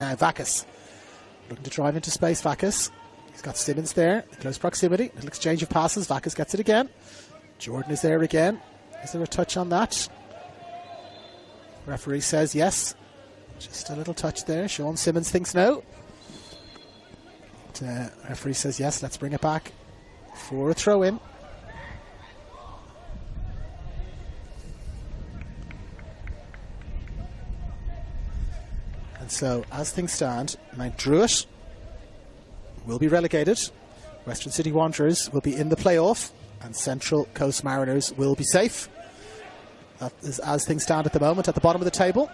Now Vacas looking to drive into space. Vacas, he's got Simmons there in close proximity. Little exchange of passes. Vacas gets it again. Jordan is there again. Is there a touch on that? Referee says yes. Just a little touch there. Sean Simmons thinks no. But, referee says yes. Let's bring it back for a throw in. And so, as things stand, Mount Druitt will be relegated. Western City Wanderers will be in the playoff, and Central Coast Mariners will be safe. That is as things stand at the moment at the bottom of the table.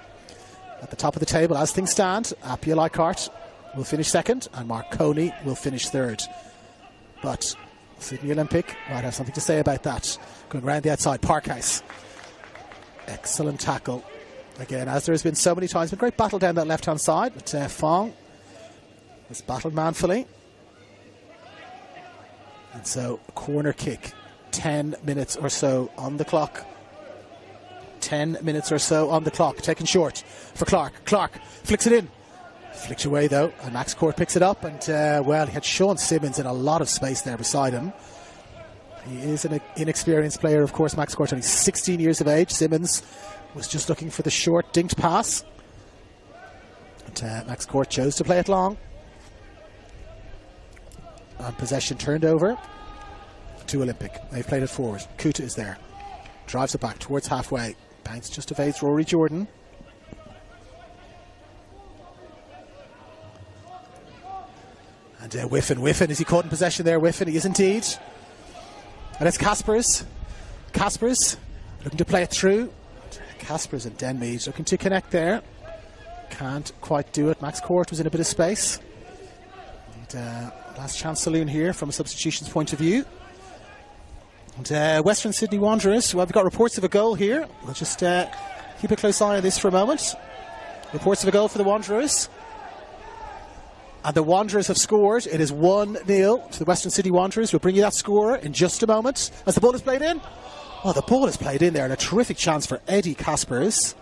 At the top of the table, as things stand, Appia Leichhardt will finish second, and Marconi will finish third. But Sydney Olympic might have something to say about that. Going round the outside, Parkhouse. Excellent tackle. Again, as there has been so many times, a great battle down that left-hand side. But Fong has battled manfully. And so, corner kick. 10 minutes or so on the clock. 10 minutes or so on the clock. Taken short for Clark. Clark flicks it in. Flicked away though, and Max Court picks it up. And, well, he had Sean Simmons in a lot of space there beside him. He is an inexperienced player, of course. Max Court, only 16 years of age. Simmons was just looking for the short dinked pass. And Max Court chose to play it long. And possession turned over to Olympic. They've played it forward. Kuta is there. Drives it back towards halfway. Bounce just evades Rory Jordan. And Whiffen, is he caught in possession there? Whiffen, he is indeed. And it's Caspers. Caspers looking to play it through. Caspers and Denmead looking to connect there. Can't quite do it. Max Court was in a bit of space. And, last chance saloon here from a substitution's point of view. And Western Sydney Wanderers, well, we've got reports of a goal here. We'll just keep a close eye on this for a moment. Reports of a goal for the Wanderers. And the Wanderers have scored. It is 1-0 to the Western City Wanderers. We'll bring you that score in just a moment. As the ball is played in. Oh, the ball is played in there, and a terrific chance for Eddie Caspers.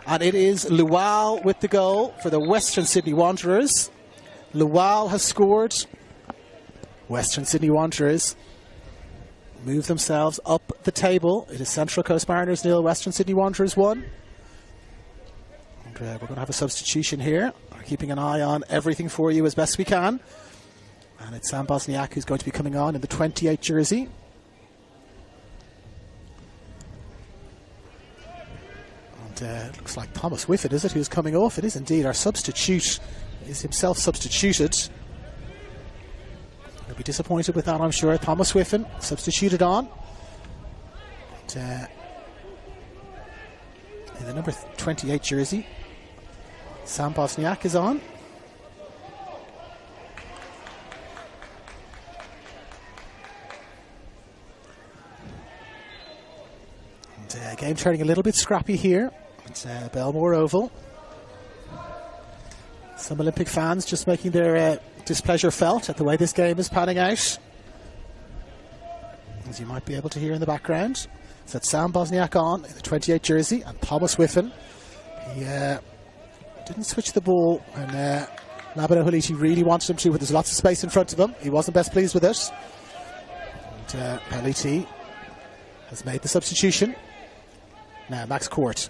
And it is Lual with the goal for the Western Sydney Wanderers. Lual has scored. Western Sydney Wanderers move themselves up the table. It is Central Coast Mariners 0, Western Sydney Wanderers 1. And we're going to have a substitution here. We're keeping an eye on everything for you as best we can. And it's Sam Bosniak who's going to be coming on in the 28 jersey. And it looks like Thomas Whifford, is it, who's coming off? It is indeed. Our substitute is himself substituted. He'll be disappointed with that, I'm sure. Thomas Whiffen substituted on. And, in the number 28 jersey, Sam Bosniak is on. And game turning a little bit scrappy here at Belmore Oval. Some Olympic fans just making their displeasure felt at the way this game is panning out, as you might be able to hear in the background. So that's Sam Bosniak on in the 28 jersey, and Thomas Whiffen. He didn't switch the ball, and Labano Haliti really wanted him to, but there's lots of space in front of him. He wasn't best pleased with it. And Haliti has made the substitution. Now Max Court.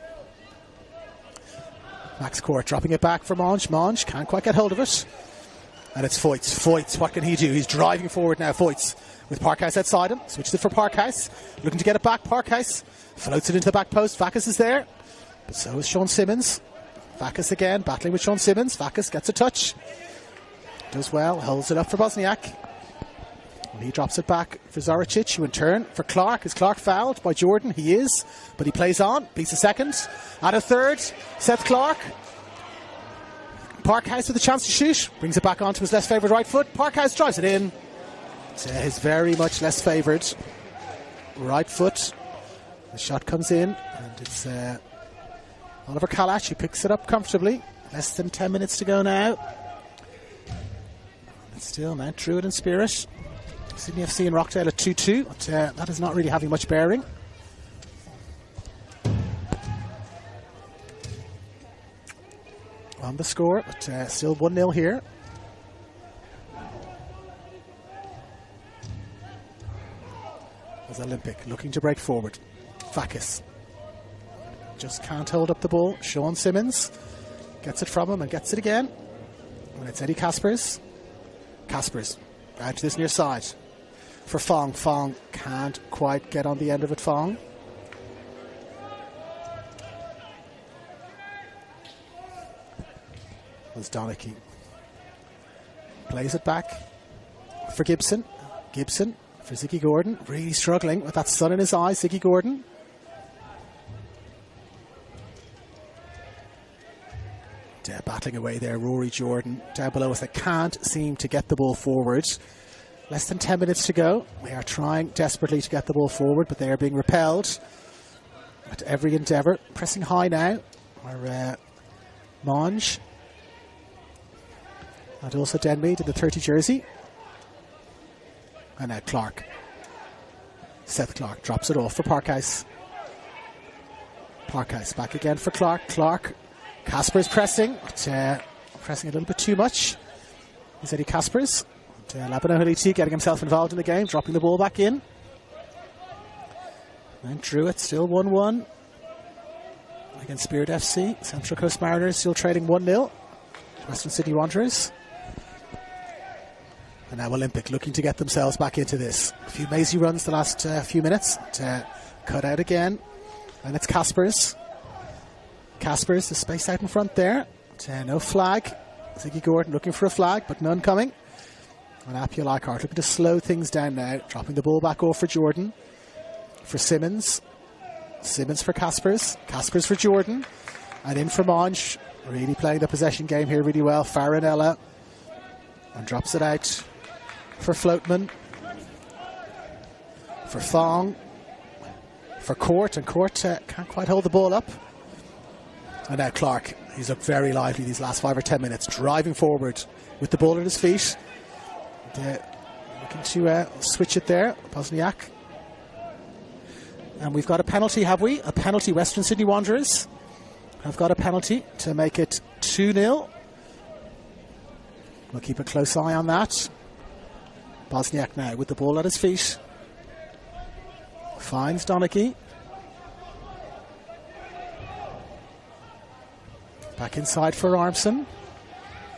Max Court dropping it back for Monge. Monge can't quite get hold of it. And it's Foyts. Foyts, what can he do? He's driving forward now, Foyts, with Parkhouse outside him. Switches it for Parkhouse. Looking to get it back. Parkhouse floats it into the back post. Vacas is there. But so is Sean Simmons. Vacas again, battling with Sean Simmons. Vacas gets a touch. Does well. Holds it up for Bosniak. And he drops it back for Zoricic, who in turn for Clark. Is Clark fouled by Jordan? He is. But he plays on. Beats a second. And a third. Seth Clark. Parkhouse with a chance to shoot. Brings it back onto his less favoured right foot. Parkhouse drives it in. It's his very much less favoured right foot. The shot comes in. And it's Oliver Kalash who picks it up comfortably. Less than 10 minutes to go now. And still Mount Druitt in spirit. Sydney FC and Rockdale at 2-2. But that is not really having much bearing. on the score, but still 1-0 here. As Olympic looking to break forward. Vakis just can't hold up the ball. Sean Simmons gets it from him and gets it again. And it's Eddie Kaspers. Kaspers out to this near side for Fong. Fong can't quite get on the end of it, Fong. As Donachie plays it back for Gibson. Gibson for Ziggy Gordon. Really struggling with that sun in his eyes, Ziggy Gordon. Battling away there, Rory Jordan down below us. They can't seem to get the ball forward. Less than 10 minutes to go. They are trying desperately to get the ball forward, but they are being repelled at every endeavour. Pressing high now are Monge and also Denmead in the 30 jersey. And now Clark. Seth Clark drops it off for Parkhouse. Parkhouse back again for Clark. Clark. Kaspers pressing, but pressing a little bit too much. He's Eddie Kaspers. Labano Haliti getting himself involved in the game, dropping the ball back in. And Druitt still 1-1 against Spirit FC. Central Coast Mariners still trading 1-0. Western Sydney Wanderers. And now Olympic looking to get themselves back into this. A few mazy runs the last few minutes. Cut out again. And it's Kaspers. Kaspers, the space out in front there. No flag. Ziggy Gordon looking for a flag, but none coming. And Apia Leichhardt looking to slow things down now. Dropping the ball back off for Jordan. For Simmons. Simmons for Kaspers. Kaspers for Jordan. And in for Monge. Really playing the possession game here really well. Farinella. And drops it out for Floatman. For Thong. For Court. And Court can't quite hold the ball up. And now Clark, he's looked very lively these last 5 or 10 minutes, driving forward with the ball at his feet. And, looking to switch it there, Bosniak. And we've got a penalty, have we? A penalty, Western Sydney Wanderers have got a penalty to make it 2-0. We'll keep a close eye on that. Bosniak now with the ball at his feet. Finds Donachie. Back inside for Armson.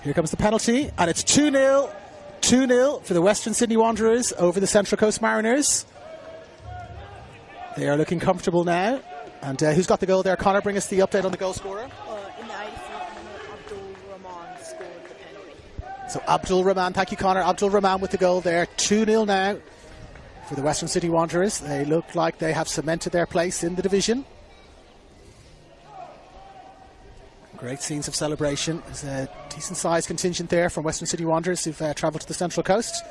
Here comes the penalty, and it's 2-0. 2-0 for the Western Sydney Wanderers over the Central Coast Mariners. They are looking comfortable now. And who's got the goal there? Connor, bring us the update on the goal scorer. In the 84th minute, Abdul Rahman scored the penalty. So Abdul Rahman, thank you Connor. Abdul Rahman with the goal there. 2-0 now for the Western Sydney Wanderers. They look like they have cemented their place in the division. Great scenes of celebration. There's a decent-sized contingent there from Western Sydney Wanderers who've travelled to the Central Coast.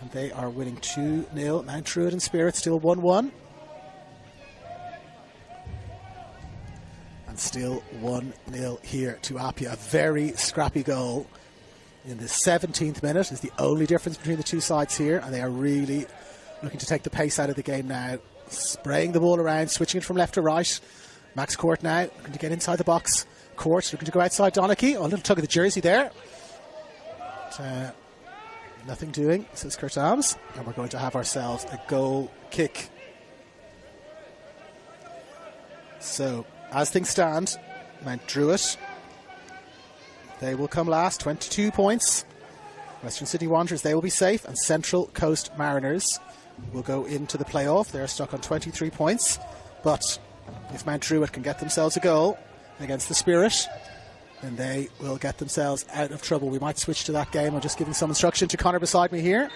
And they are winning 2-0. Mount Druitt and Spirit still 1-1. And still 1-0 here to Apia. A very scrappy goal in the 17th minute is the only difference between the two sides here. And they are really looking to take the pace out of the game now. Spraying the ball around, switching it from left to right. Max Court now looking to get inside the box. Court looking to go outside Donachie. Oh, a little tug of the jersey there. But, nothing doing, says Kurt Arms. And we're going to have ourselves a goal kick. So, as things stand, Mount Druitt, they will come last, 22 points. Western Sydney Wanderers, they will be safe. And Central Coast Mariners will go into the playoff. They're stuck on 23 points. But if Mount Druitt can get themselves a goal against the Spirit, then they will get themselves out of trouble. We might switch to that game. I'm just giving some instruction to Connor beside me here.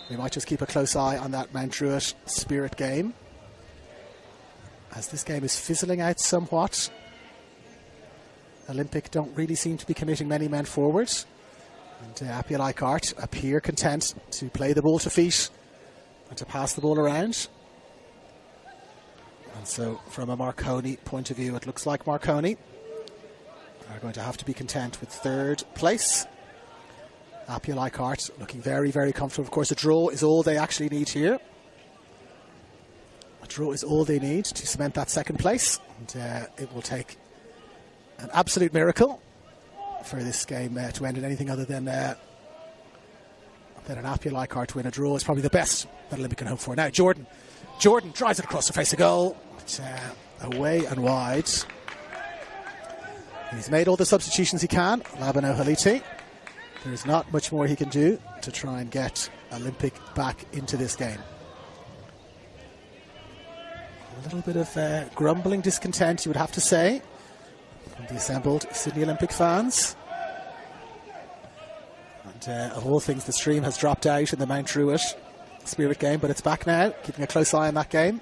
We might just keep a close eye on that Mount Druitt Spirit game, as this game is fizzling out somewhat. Olympic don't really seem to be committing many men forward. And Apia Leichhardt appear content to play the ball to feet and to pass the ball around. And so, from a Marconi point of view, it looks like Marconi are going to have to be content with third place. Apia Leichhardt looking very, very comfortable. Of course, a draw is all they actually need here. A draw is all they need to cement that second place. And it will take an absolute miracle for this game to end in anything other than an Appia Leichhardt win. A draw is probably the best that Olympic can hope for. Now Jordan drives it across the face of goal. But, away and wide. He's made all the substitutions he can, Labano Haliti. There's not much more he can do to try and get Olympic back into this game. A little bit of grumbling discontent, you would have to say, from the assembled Sydney Olympic fans. And of all things, the stream has dropped out in the Mount Druitt Spirit game, but it's back now, keeping a close eye on that game.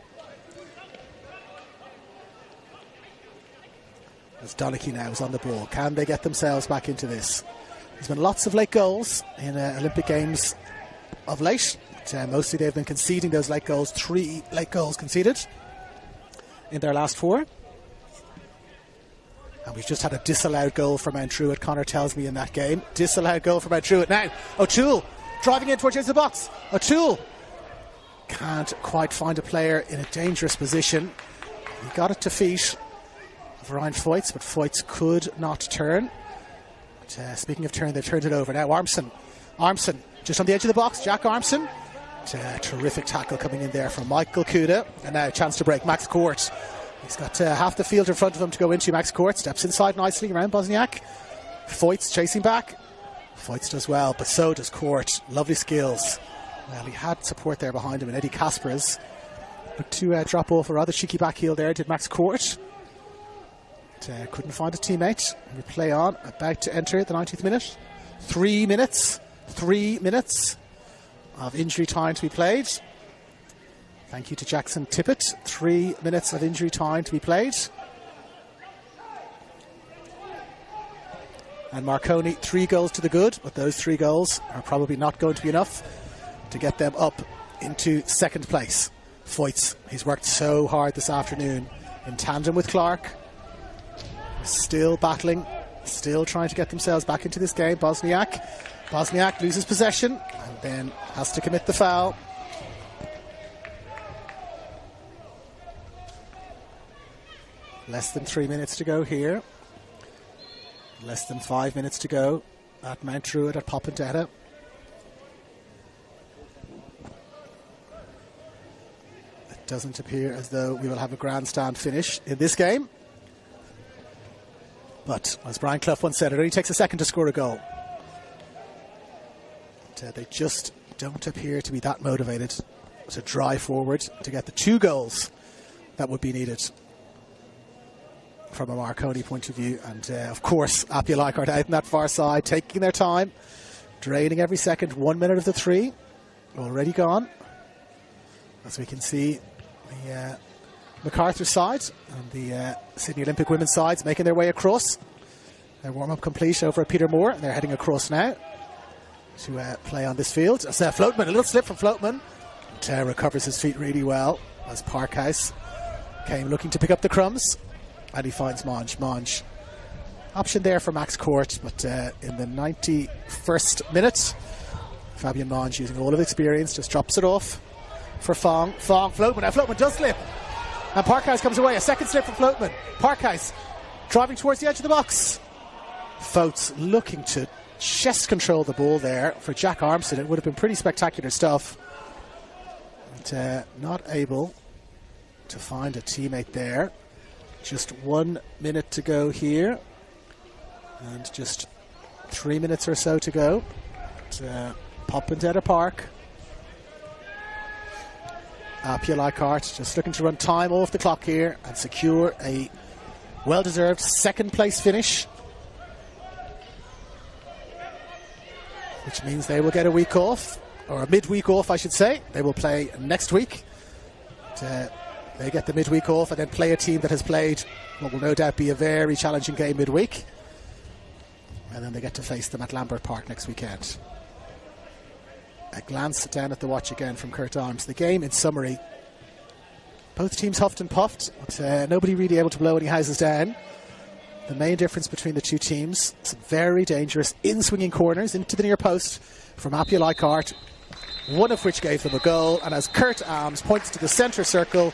As Donaghy now is on the ball, can they get themselves back into this? There's been lots of late goals in Olympic games of late. But, mostly they've been conceding those late goals. 3 late goals conceded in their last 4. And we've just had a disallowed goal for Mount Druitt, Connor tells me, in that game. Disallowed goal for Mount Druitt. Now, O'Toole driving in towards the box. O'Toole can't quite find a player in a dangerous position. He got it to feet of Ryan Foyts, but Foyts could not turn. But, speaking of turn, they've turned it over. Now Armson just on the edge of the box. Jack Armson. Terrific tackle coming in there from Michael Kuda. And now a chance to break. Max Court. He's got half the field in front of him to go into. Max Court steps inside nicely around Bosniak. Foyts chasing back. Foyts does well, but so does Court. Lovely skills. Well, he had support there behind him, and Eddie Kaspers looked to drop off a rather cheeky back heel there, did Max Court. But, couldn't find a teammate. We play on, about to enter the 90th minute. 3 minutes of injury time to be played. Thank you to Jackson Tippett. 3 minutes of injury time to be played. And Marconi, 3 goals to the good, but those 3 goals are probably not going to be enough to get them up into second place. Foyts, he's worked so hard this afternoon in tandem with Clark. Still battling, still trying to get themselves back into this game. Bosniak loses possession and then has to commit the foul. Less than 3 minutes to go here. Less than 5 minutes to go at Mount Druitt at Popendetta. It doesn't appear as though we will have a grandstand finish in this game. But as Brian Clough once said, it only takes a second to score a goal. But, they just don't appear to be that motivated to drive forward to get the 2 goals that would be needed from a Marconi point of view. And of course, Appia Leichhardt out on that far side, taking their time, draining every second. 1 minute of the 3 already gone. As we can see, the Macarthur side and the Sydney Olympic women's sides making their way across. Their warm-up complete over at Petermore, and they're heading across now to play on this field. As Floatman, a little slip from Floatman. Recovers his feet really well as Parkhouse came looking to pick up the crumbs. And he finds Monge. Option there for Max Court, but in the 91st minute, Fabian Monge, using all of experience, just drops it off for Floatman. Now Floatman does slip, and Parkhouse comes away. A second slip from Floatman. Parkhouse driving towards the edge of the box. Foyts looking to chest control the ball there for Jack Armson. It would have been pretty spectacular stuff. But, not able to find a teammate there. Just 1 minute to go here, and just 3 minutes or so to go at Popendetta Park. Appia Leichhardt just looking to run time off the clock here and secure a well-deserved second place finish, which means they will get a week off, or a midweek off I should say. They will play next week. They get the midweek off and then play a team that has played what will no doubt be a very challenging game midweek. And then they get to face them at Lambert Park next weekend. A glance down at the watch again from Kurt Arms. The game, in summary, both teams huffed and puffed, but nobody really able to blow any houses down. The main difference between the 2 teams, some very dangerous in-swinging corners into the near post from Appia Leichhardt. one of which gave them a goal. And as Kurt Alms points to the centre circle,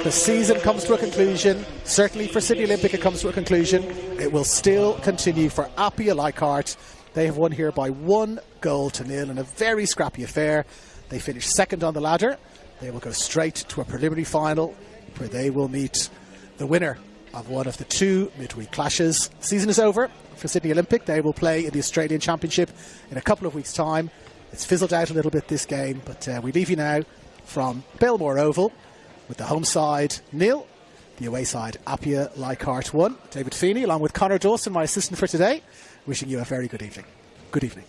the season comes to a conclusion. Certainly for Sydney Olympic it comes to a conclusion. It will still continue for Appia Leichhardt. They have won here by 1-0 in a very scrappy affair. They finish second on the ladder. They will go straight to a preliminary final where they will meet the winner of one of the 2 midweek clashes. Season is over for Sydney Olympic. They will play in the Australian Championship in a couple of weeks' time. It's fizzled out a little bit this game, but we leave you now from Belmore Oval with the home side 0, the away side Appia Leichhardt 1. David Feeney along with Conor Dawson, my assistant for today, wishing you a very good evening. Good evening.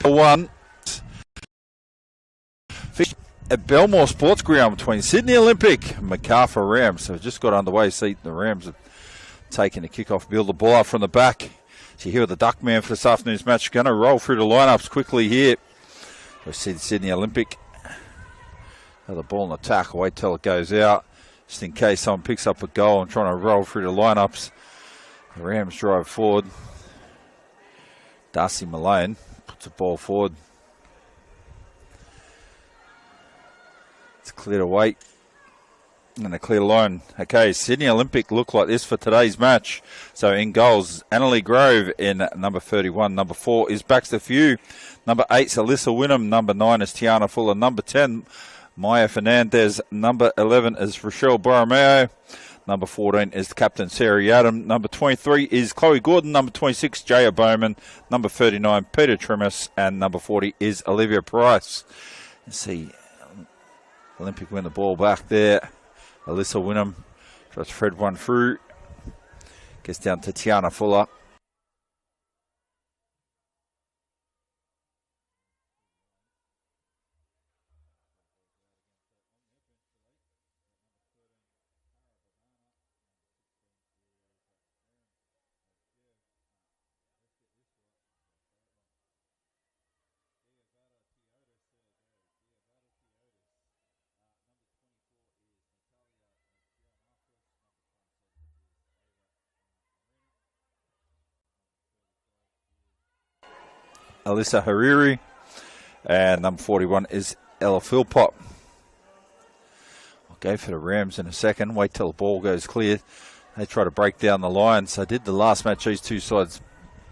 1 at Belmore Sports Ground between Sydney Olympic and Macarthur Rams. So just got underway. See, the Rams have taken the kickoff, build the ball up from the back. So here with the Duckman for this afternoon's match. Going to roll through the lineups quickly here. We see the Sydney Olympic have the ball in attack. Wait till it goes out, just in case someone picks up a goal and trying to roll through the lineups. The Rams drive forward. Darcy Malone puts the ball forward. It's cleared away. And a clear line. Okay, Sydney Olympic look like this for today's match. So in goals, Annalie Grove in number 31. Number 4 is Baxter Few. Number 8 is Alyssa Wynnum. Number 9 is Tiana Fuller. Number 10, Maya Fernandez. Number 11 is Rochelle Borromeo. Number 14 is the captain, Sarah Yadam. Number 23 is Chloe Gordon. Number 26, Jaya Bowman. Number 39, Peter Trimus. And number 40 is Olivia Price. Let's see, Olympic win the ball back there. Alyssa Wynnum tries to thread one through. Gets down to Tiana Fuller. Alyssa Hariri, and number 41 is Ella Philpott. I'll go for the Rams in a second. Wait till the ball goes clear. They try to break down the line. So did the last match. These two sides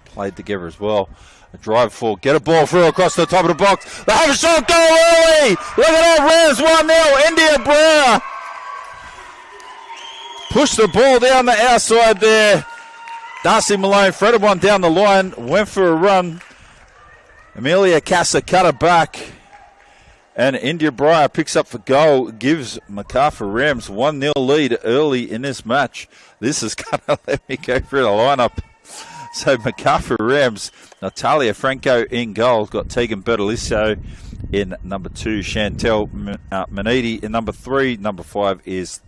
played together as well. A drive for, get a ball through across the top of the box. They have a shot, goal early. Look at that, Rams 1-0. India Brewer pushed the ball down the outside there. Darcy Malone threaded one down the line, went for a run. Amelia Casa cut it back, and India Breyer picks up the goal, gives Macarthur Rams 1-0 lead early in this match. This is going to let me go through the lineup. So Macarthur Rams, Natalia Franco in goal, got Tegan Bertolicio in number 2, Chantel Manidi in number 3, number 5 is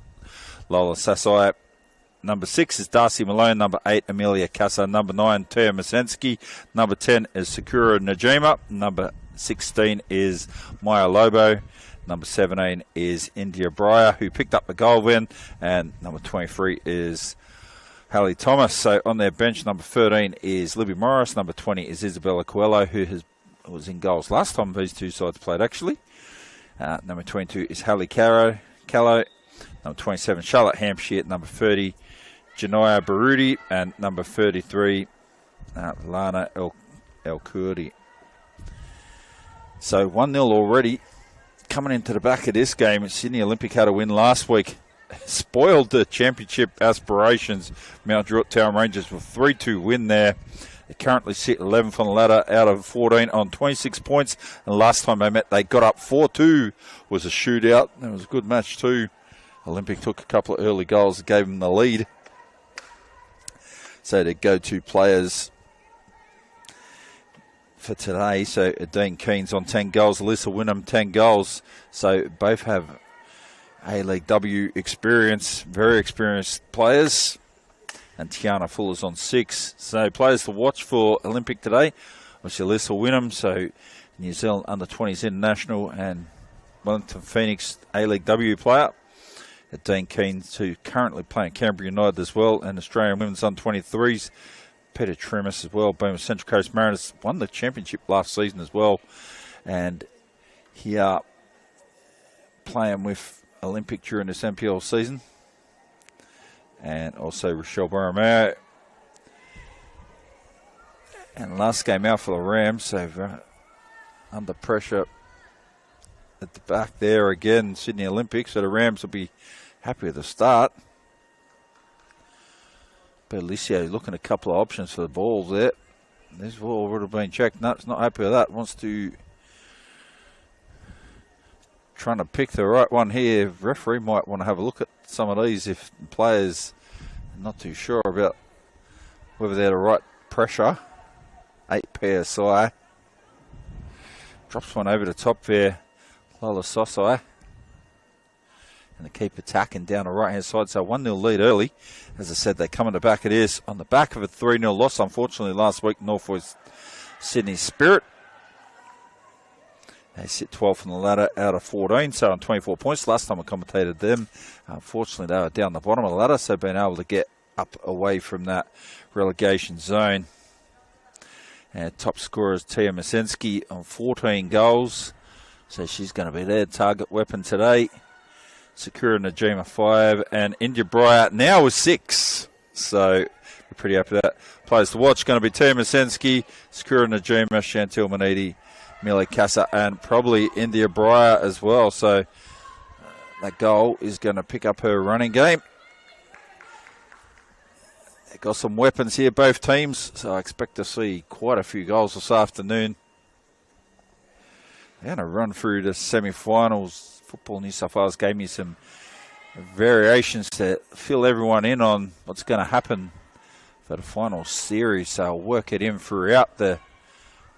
Lola Sasai. Number 6 is Darcy Malone. Number 8, Amelia Casa. Number 9, Taya Masensky. Number 10 is Sakura Najima. Number 16 is Maya Lobo. Number 17 is India Breyer, who picked up the goal win. And number 23 is Hallie Thomas. So on their bench, number 13 is Libby Morris. Number 20 is Isabella Coelho, who was in goals last time these two sides played, actually. Number 22 is Hallie Callow. Number 27, Charlotte Hampshire. Number 30, Janaya Barudi, and number 33, Lana El Kurdi. So 1-0 already. Coming into the back of this game, Sydney Olympic had a win last week. Spoiled the championship aspirations. Mount Druitt Town Rangers with a 3-2 win there. They currently sit 11th on the ladder out of 14 on 26 points. And last time they met, they got up 4-2. Was a shootout. It was a good match too. Olympic took a couple of early goals that gave them the lead. So the go-to players for today. So Dean Keynes on 10 goals. Alyssa Wynnum 10 goals. So both have A-League W experience. Very experienced players. And Tiana Fuller's on 6. So players to watch for Olympic today. Obviously Alyssa Wynnum. So New Zealand under-20s international and Wellington Phoenix A-League W player. Dean Keynes, who currently playing Canberra United as well, and Australian Women's Under-23s. Peter Trimus as well, Boom Central Coast Mariners, won the championship last season as well. And here playing with Olympic during this NPL season. And also Rochelle Borromeo. And last game out for the Rams, so under pressure at the back there again, Sydney Olympic, so the Rams will be happy with the start. Bertolicio looking at a couple of options for the balls there. This ball would have been checked. No, it's not happy with that. Wants to trying to pick the right one here. Referee might want to have a look at some of these if the players are not too sure about whether they're the right pressure. 8 PSI. Drops one over the top there. Lola Sosai. And they keep attacking down the right-hand side. So 1-0 lead early. As I said, they come in the back. It is on the back of a 3-0 loss, unfortunately, last week. Northwest Sydney Spirit. They sit 12th on the ladder out of 14, so on 24 points. Last time I commentated them, unfortunately, they were down the bottom of the ladder, so being able to get up away from that relegation zone. And top scorer is Tia Masensky on 14 goals. So she's going to be their target weapon today. Sakura Najima 5 and India Bryant now with 6. So we're pretty happy with that. Players to watch going to be Tia Masensky, Sakura Najima, Chantel Manidi, Millie Casa, and probably India Bryant as well. So that goal is going to pick up her running game. They've got some weapons here, both teams, so I expect to see quite a few goals this afternoon. They're going to run through the semi-finals. Football New South Wales gave me some variations to fill everyone in on what's going to happen for the final series. So I'll work it in throughout the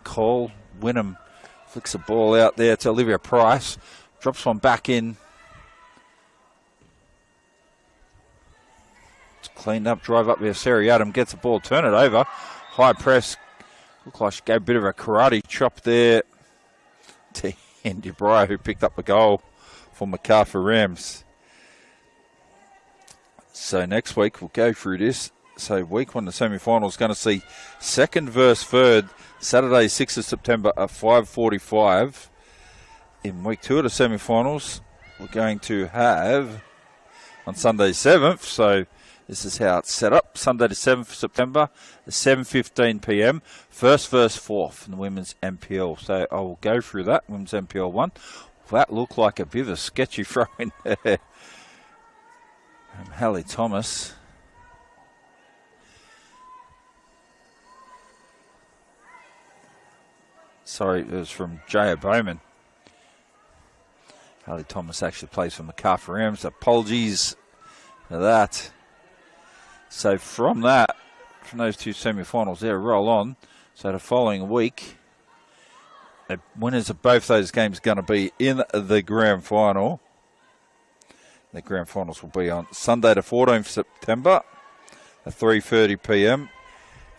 call. Wynnum flicks a ball out there to Olivia Price. Drops one back in. Cleaned up, drive up there. Sarah Adam gets the ball, turn it over. High press. Looked like she gave a bit of a karate chop there to Andy Breyer, who picked up the goal for Macarthur Rams. So next week we'll go through this. So week 1, the semi-final is going to see second versus third, Saturday 6th of September at 5:45. In week 2 of the semi-finals, we're going to have on Sunday 7th. So this is how it's set up. Sunday the 7th of September, at 7:15 p.m. First versus fourth in the women's NPL. So I will go through that. Women's NPL 1. That looked like a bit of a sketchy throw in there. Hallie Thomas. Sorry, it was from Jaya Bowman. Hallie Thomas actually plays for Macarthur Rams. Apologies for that. So from that, from those two semi-finals there, roll on. So the following week, the winners of both those games are going to be in the grand final. The grand finals will be on Sunday the 14th September at 3:30 p.m.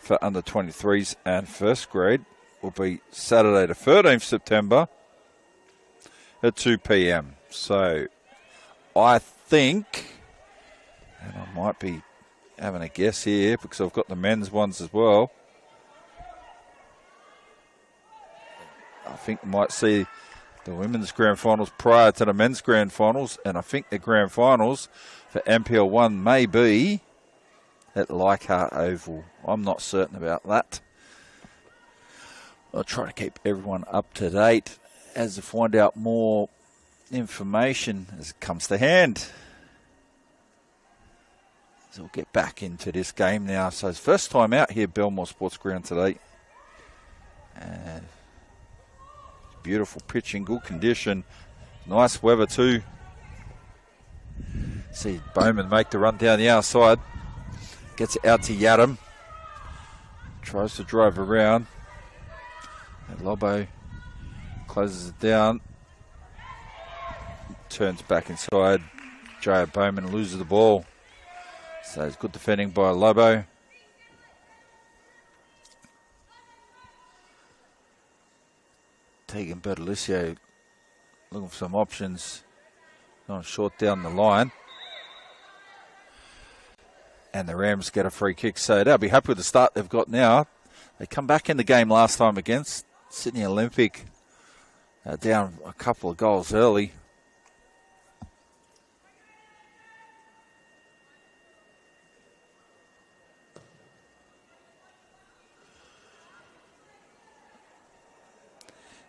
for under 23s and first grade. Will be Saturday the 13th September at 2 p.m. So I think, and I might be having a guess here because I've got the men's ones as well. I think we might see the women's grand finals prior to the men's grand finals, and I think the grand finals for NPL 1 may be at Leichhardt Oval. I'm not certain about that. I'll try to keep everyone up to date as to find out more information as it comes to hand. So we'll get back into this game now. So it's first time out here at Belmore Sports Ground today. And beautiful pitch in good condition. Nice weather too. See Bowman make the run down the outside. Gets it out to Yadam. Tries to drive around. And Lobo closes it down. Turns back inside. Jaya Bowman loses the ball. So it's good defending by Lobo. Tegan Bertolicio looking for some options. Going short down the line. And the Rams get a free kick. So they'll be happy with the start they've got now. They come back in the game last time against Sydney Olympic. Down a couple of goals early.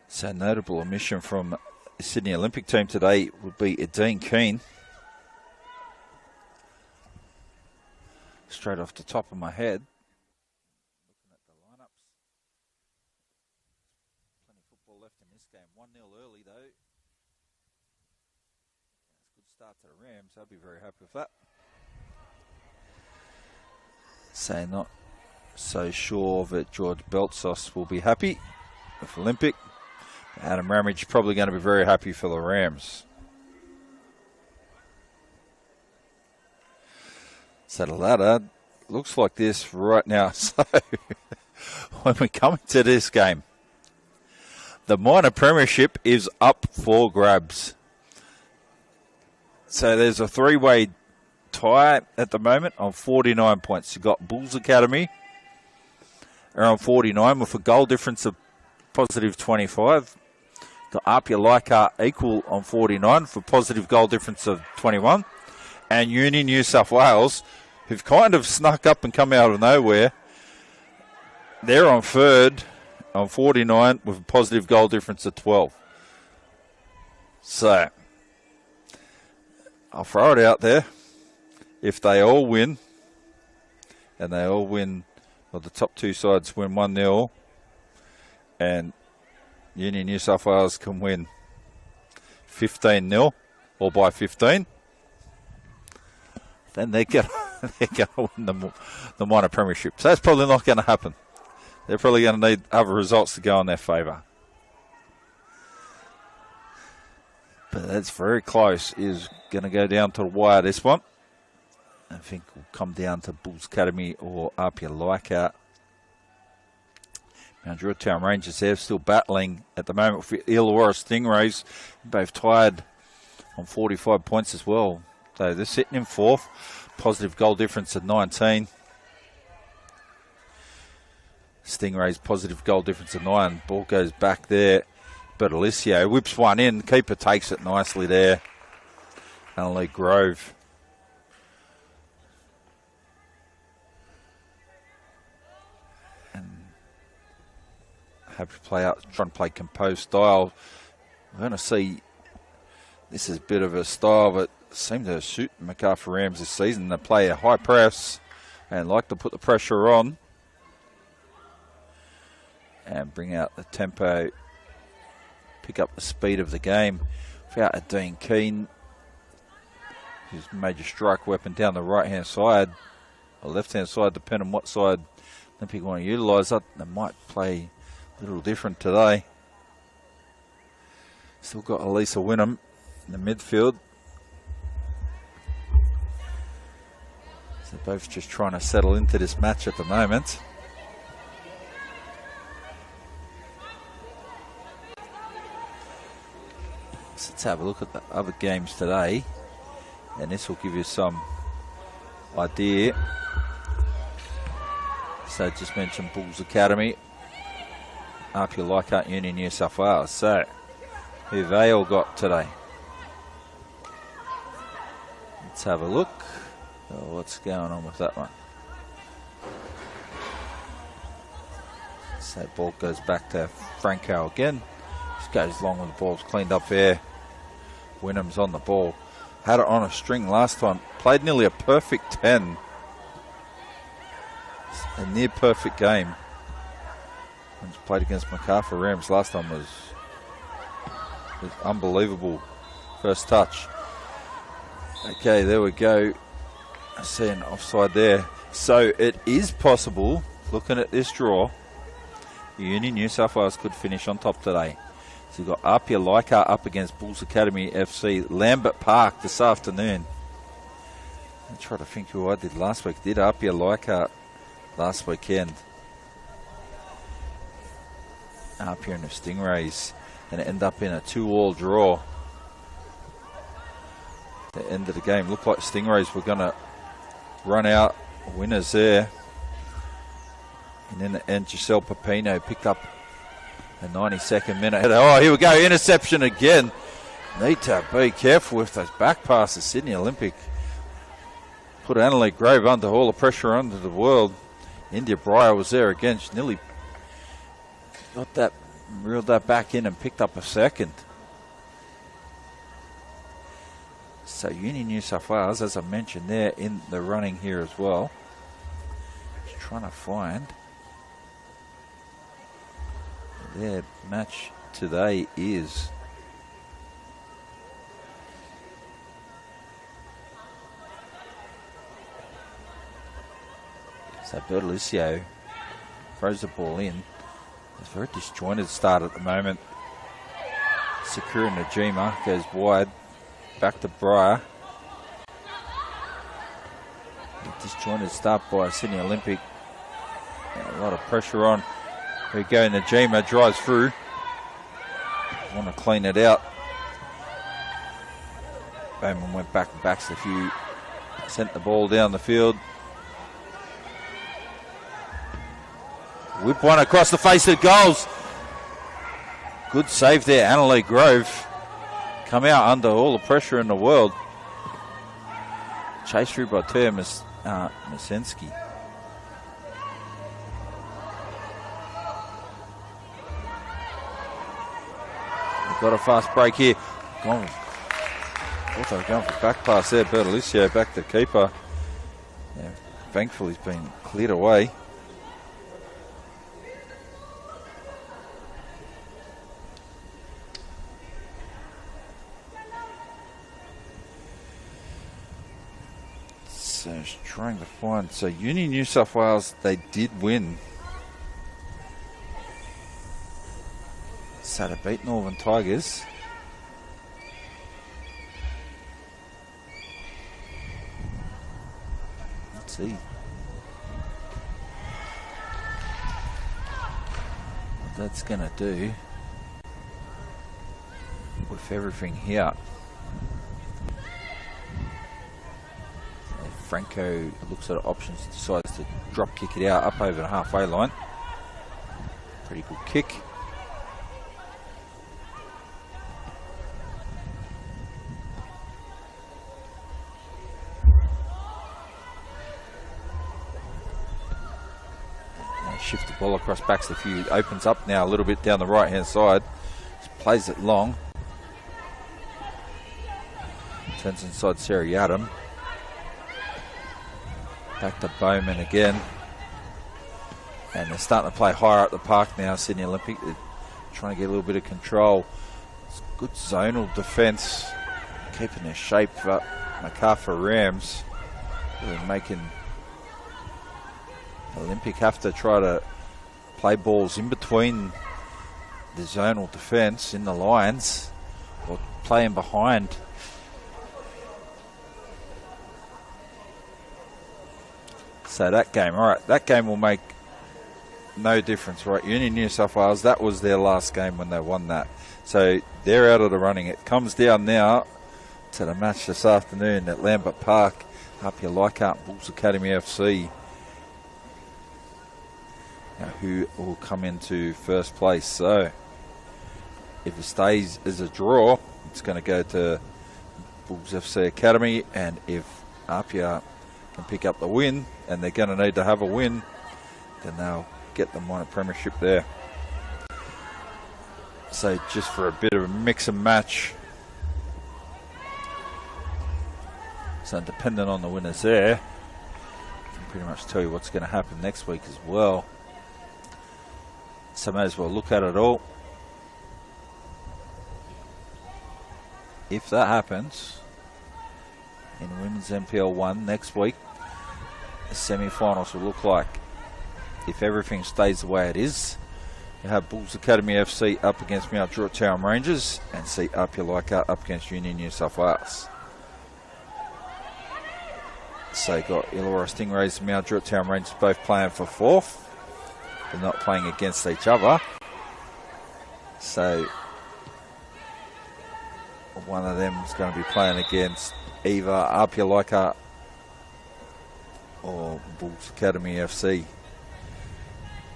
So notable omission from the Sydney Olympic team today would be Dean Keane. Straight off the top of my head. Looking at the lineups. Plenty of football left in this game. 1-0 early though. It's a good start to the Rams. I'll be very happy with that. So not so sure that George Beltsos will be happy with Olympic. Adam Ramage probably going to be very happy for the Rams. So the ladder looks like this right now. So when we come into this game, the minor premiership is up for grabs. So there's a three-way tie at the moment on 49 points. You've got Bulls Academy are on 49 with a goal difference of positive 25. Got Apia Leichhardt equal on 49 for positive goal difference of 21. And Uni New South Wales, who've kind of snuck up and come out of nowhere, they're on third on 49 with a positive goal difference of 12. So, I'll throw it out there. If they all win, and they all win, well, the top two sides win 1-0, and Uni New South Wales can win 15-0 or by 15, then they're going to win the minor premiership. So that's probably not going to happen. They're probably going to need other results to go in their favour. But that's very close. Is going to go down to the wire, this one. I think will come down to Bulls Academy or Apia Leichhardt. Mount Druitt Town Rangers there still battling at the moment with Illawarra Stingrays. Both tied on 45 points as well. So they're sitting in fourth. Positive goal difference of 19. Stingrays positive goal difference of 9. Ball goes back there. But Alicio whips one in. Keeper takes it nicely there. Annalee Grove. And have to play out, trying to play composed style. We're going to see this is a bit of a style that seemed to suit Macarthur Rams this season. They play a high press and like to put the pressure on and bring out the tempo, pick up the speed of the game. Without a Dean Keane, his major strike weapon down the right-hand side, or left-hand side, depending on what side Olympic want to utilise that. They might play a little different today. Still got Elisa Wynnum in the midfield. So both just trying to settle into this match at the moment. So let's have a look at the other games today, and this will give you some idea. So just mentioned Bulls Academy, Apia Leichhardt, Uni New South Wales. So who have they all got today? Let's have a look. Oh, what's going on with that one? So ball goes back to Franco again. Just goes long with the ball's cleaned up there. Wynnum's on the ball. Had it on a string last time. Played nearly a perfect 10. A near perfect game. When he played against Macarthur Rams last time was unbelievable first touch. Okay, there we go. I see an offside there. So it is possible, looking at this draw, Uni New South Wales could finish on top today. So you've got Apia Leichhardt up against Bulls Academy FC, Lambert Park this afternoon. I'm trying to think who I did last week. Did Apia Leichhardt last weekend. Apia and the Stingrays, and end up in a 2-2 draw. The end of the game. Looked like Stingrays were going to run out winners there. And in the end, Giselle Pepino picked up a 92nd minute. Oh, here we go. Interception again. Need to be careful with those back passes. Sydney Olympic put Annalee Grove under all the pressure under the world. India Breyer was there again. She nearly got that, reeled that back in and picked up a second. So Uni New South Wales, as I mentioned, they're in the running here as well. Just trying to find their match today is. So Bertoluccio throws the ball in. It's a very disjointed start at the moment. Sakura Najima goes wide. Back to Breyer. Disjointed start by Sydney Olympic. A lot of pressure on. Here we go, Najima drives through. Want to clean it out. Bowman went back and backs a few. Sent the ball down the field. Whip one across the face of goals. Good save there, Annalee Grove. Come out under all the pressure in the world. Chased through by Tia Masensky. We've got a fast break here. Gone. Also going for back pass there. Bertolicio back to keeper. Yeah, thankfully he's been cleared away. So trying to find. So Uni New South Wales, they did win. So to beat Northern Tigers. Let's see what that's going to do with everything here. Franco looks at options, decides to drop kick it out up over the halfway line. Pretty good kick. Shift the ball across, backs the few, opens up now a little bit down the right hand side. Just plays it long. Turns inside Sarah Yadam. Back to Bowman again. And they're starting to play higher up the park now, Sydney Olympic. They're trying to get a little bit of control. It's good zonal defence. Keeping their shape up. Macarthur Rams really making Olympic have to try to play balls in between the zonal defence in the lines or playing behind. So that game, all right, that game will make no difference, right? Union New South Wales, that was their last game when they won that. So they're out of the running. It comes down now to the match this afternoon at Lambert Park. Apia Leichhardt, Bulls Academy FC. Now, who will come into first place? So, if it stays as a draw, it's going to go to Bulls FC Academy, and if Apia can pick up the win, and they're going to need to have a win, then they'll get them on a premiership there. So, just for a bit of a mix and match. So, depending on the winners there, I can pretty much tell you what's going to happen next week as well. So may as well look at it all. If that happens in Women's NPL 1 next week, the semi-finals will look like, if everything stays the way it is, you have Bulls Academy FC up against Mount Druitt Town Rangers and see Apia Leichhardt up against Union New South Wales. So you've got Illawarra Stingrays and Mount Druitt Town Rangers both playing for fourth. They're not playing against each other. So one of them is going to be playing against either Apia Leichhardt or Bulls Academy FC.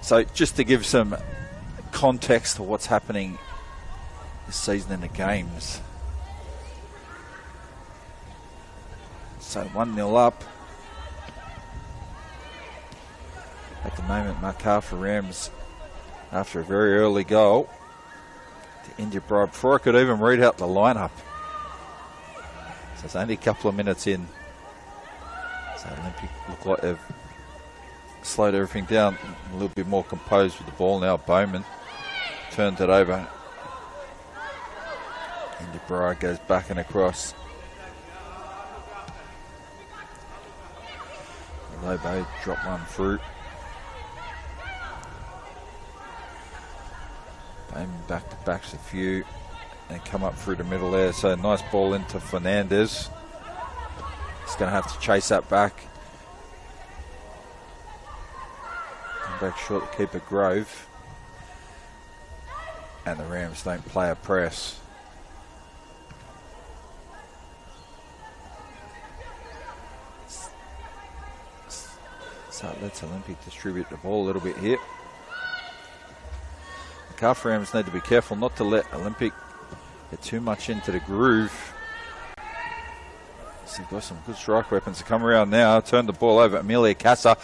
So just to give some context to what's happening this season in the games. So 1-0 up. At the moment, Macarthur Rams, after a very early goal, to India Bribe. Before I could even read out the lineup. So it's only a couple of minutes in. So Olympic look like they've slowed everything down, a little bit more composed with the ball now. Bowman turned it over. India Bribe goes back and across. Lobo dropped one through. Bowman back to backs a few. and come up through the middle there. So nice ball into Fernandez. He's going to have to chase that back. Come back short to keep it Grove. And the Rams don't play a press. So let's Olympic distribute the ball a little bit here. The Macarthur Rams need to be careful not to let Olympic get too much into the groove. So they've got some good strike weapons to come around now. Turn the ball over. Amelia Casa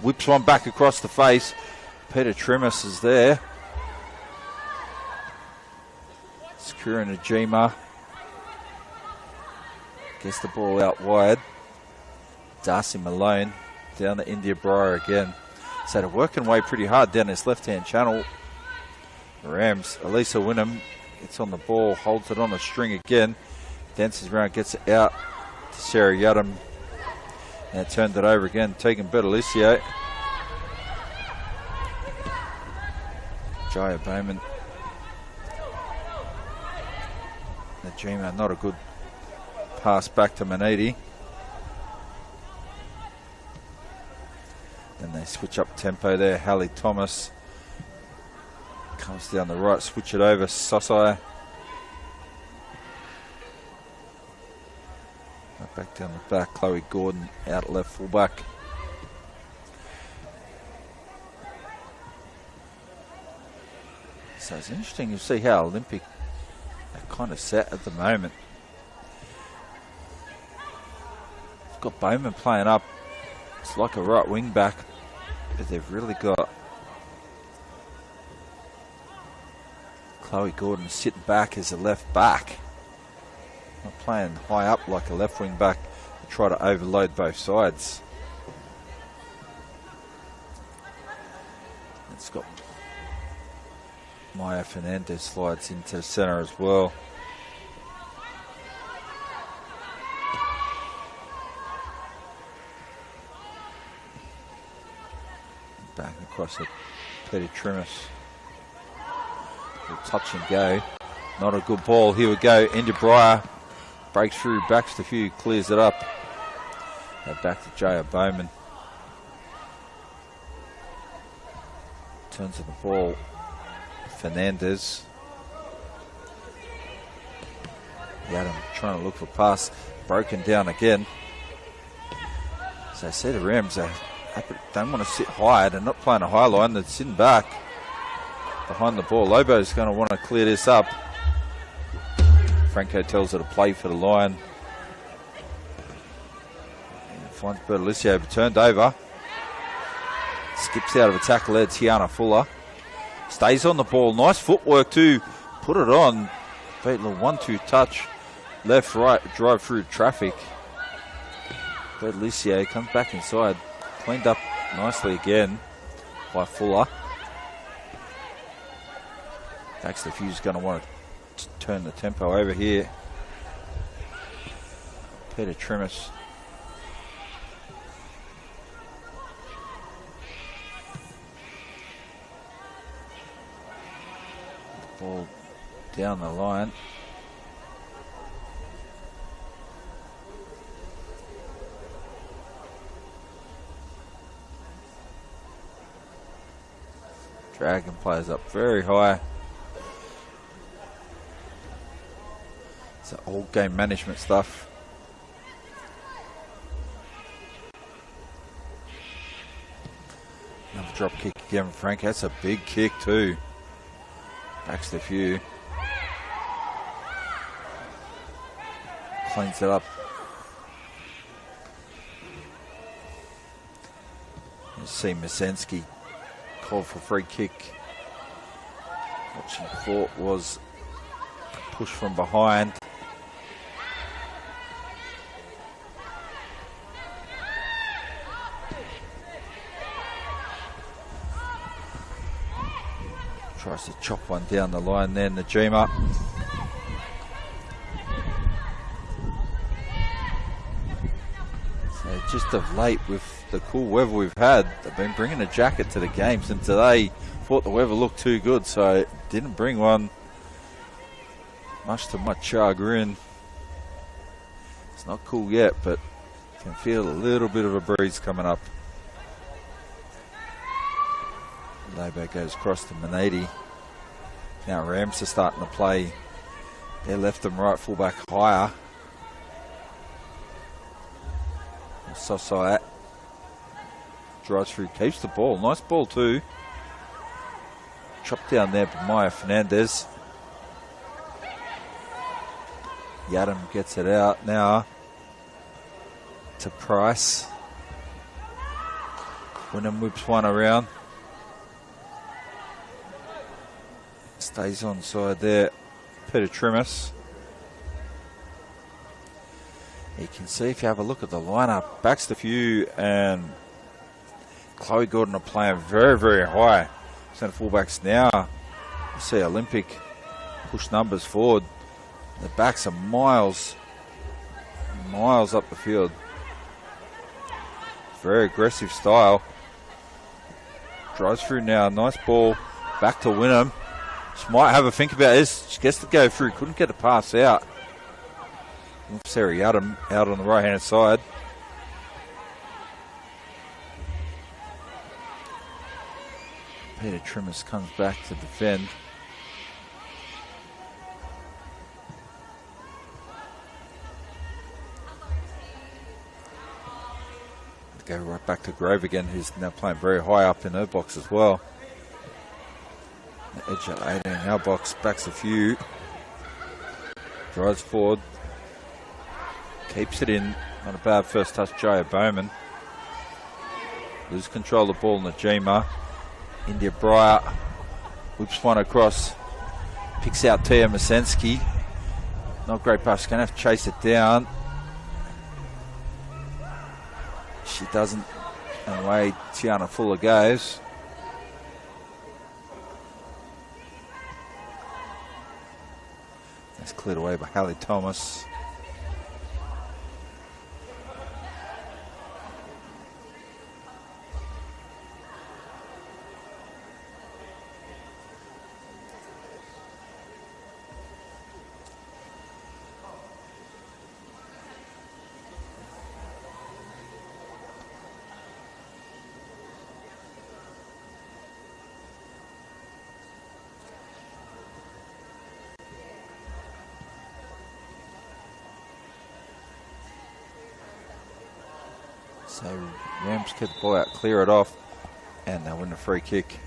whips one back across the face. Peter Trimis is there. Sakura Najima gets the ball out wide. Darcy Malone down the India Briar again. So they're working away pretty hard down this left-hand channel. The Rams, Elisa Wynnum gets on the ball, holds it on a string again. Dances around, gets it out to Sarah Yadam. And turned it over again. Tegan Bertolicio. Jaya Bowman. Najima, not a good pass back to Manidi. Then they switch up tempo there. Hallie Thomas comes down the right, switch it over. Sosai. Back down the back. Chloe Gordon out left fullback. So it's interesting to see how Olympic are kind of set at the moment. They've got Bowman playing up. It's like a right wing back, but they've really got Chloe Gordon sitting back as a left back. Not playing high up like a left wing back to try to overload both sides. It's got Maya Fernandez slides into the centre as well. Back across to Peter Trimis. Touch and go. Not a good ball. Here we go. India Briar breaks through, backs the few, clears it up. Now back to Jaya Bowman. Turns to the ball. Fernandez. Yadam trying to look for pass. Broken down again. So I see the Rams don't want to sit high. They're not playing a high line. They're sitting back behind the ball. Lobo's going to want to clear this up. Franco tells her to play for the line. And finds Bertolicio turned over. Skips out of a tackle there. Tiana Fuller stays on the ball. Nice footwork to put it on. Beat a 1-2 touch. Left, right, drive through traffic. Bertolicio comes back inside. Cleaned up nicely again by Fuller. Baxter Few's going to want to turn the tempo over here. Peter Trimis. Ball down the line. Dragon plays up very high. It's all game management stuff. Another drop kick again from Frank. That's a big kick too. Baxter Few. Cleans it up. You see Masensky called for free kick. What she thought was a push from behind. Tries to chop one down the line there, Najima. So just of late with the cool weather we've had, they've been bringing a jacket to the games, and today thought the weather looked too good, so didn't bring one. much to my chagrin. It's not cool yet, but you can feel a little bit of a breeze coming up. Lobo goes across to Manati. Now Rams are starting to play their left and right fullback higher. Sosai drives through, keeps the ball. Nice ball too. Chopped down there by Maya Fernandez. Yadam gets it out now to Price. Wynnum whips one around. Stays on side there. Peter Trimis. You can see if you have a look at the lineup, Baxter Few and Chloe Gordon are playing very, very high. Centre fullbacks now. You see Olympic push numbers forward. The backs are miles up the field. Very aggressive style. Drives through now. Nice ball. Back to Wynnum. She might have a think about this. She gets to go through. Couldn't get the pass out. Sarah Yadam out on the right hand side. Peter Trimis comes back to defend. Go right back to Grove again, who's now playing very high up in her box as well. The edge at 18 in our box, backs a few. Drives forward. Keeps it in. Not a bad first touch, Jaya Bowman. Lose control of the ball in the Najima. India Breyer whips one across. Picks out Tia Masensky. Not great pass. Going to have to chase it down. She doesn't. And away Tiana Fuller goes. That's cleared away by Hallie Thomas. So Rams get the ball out, clear it off, and they win a free kick.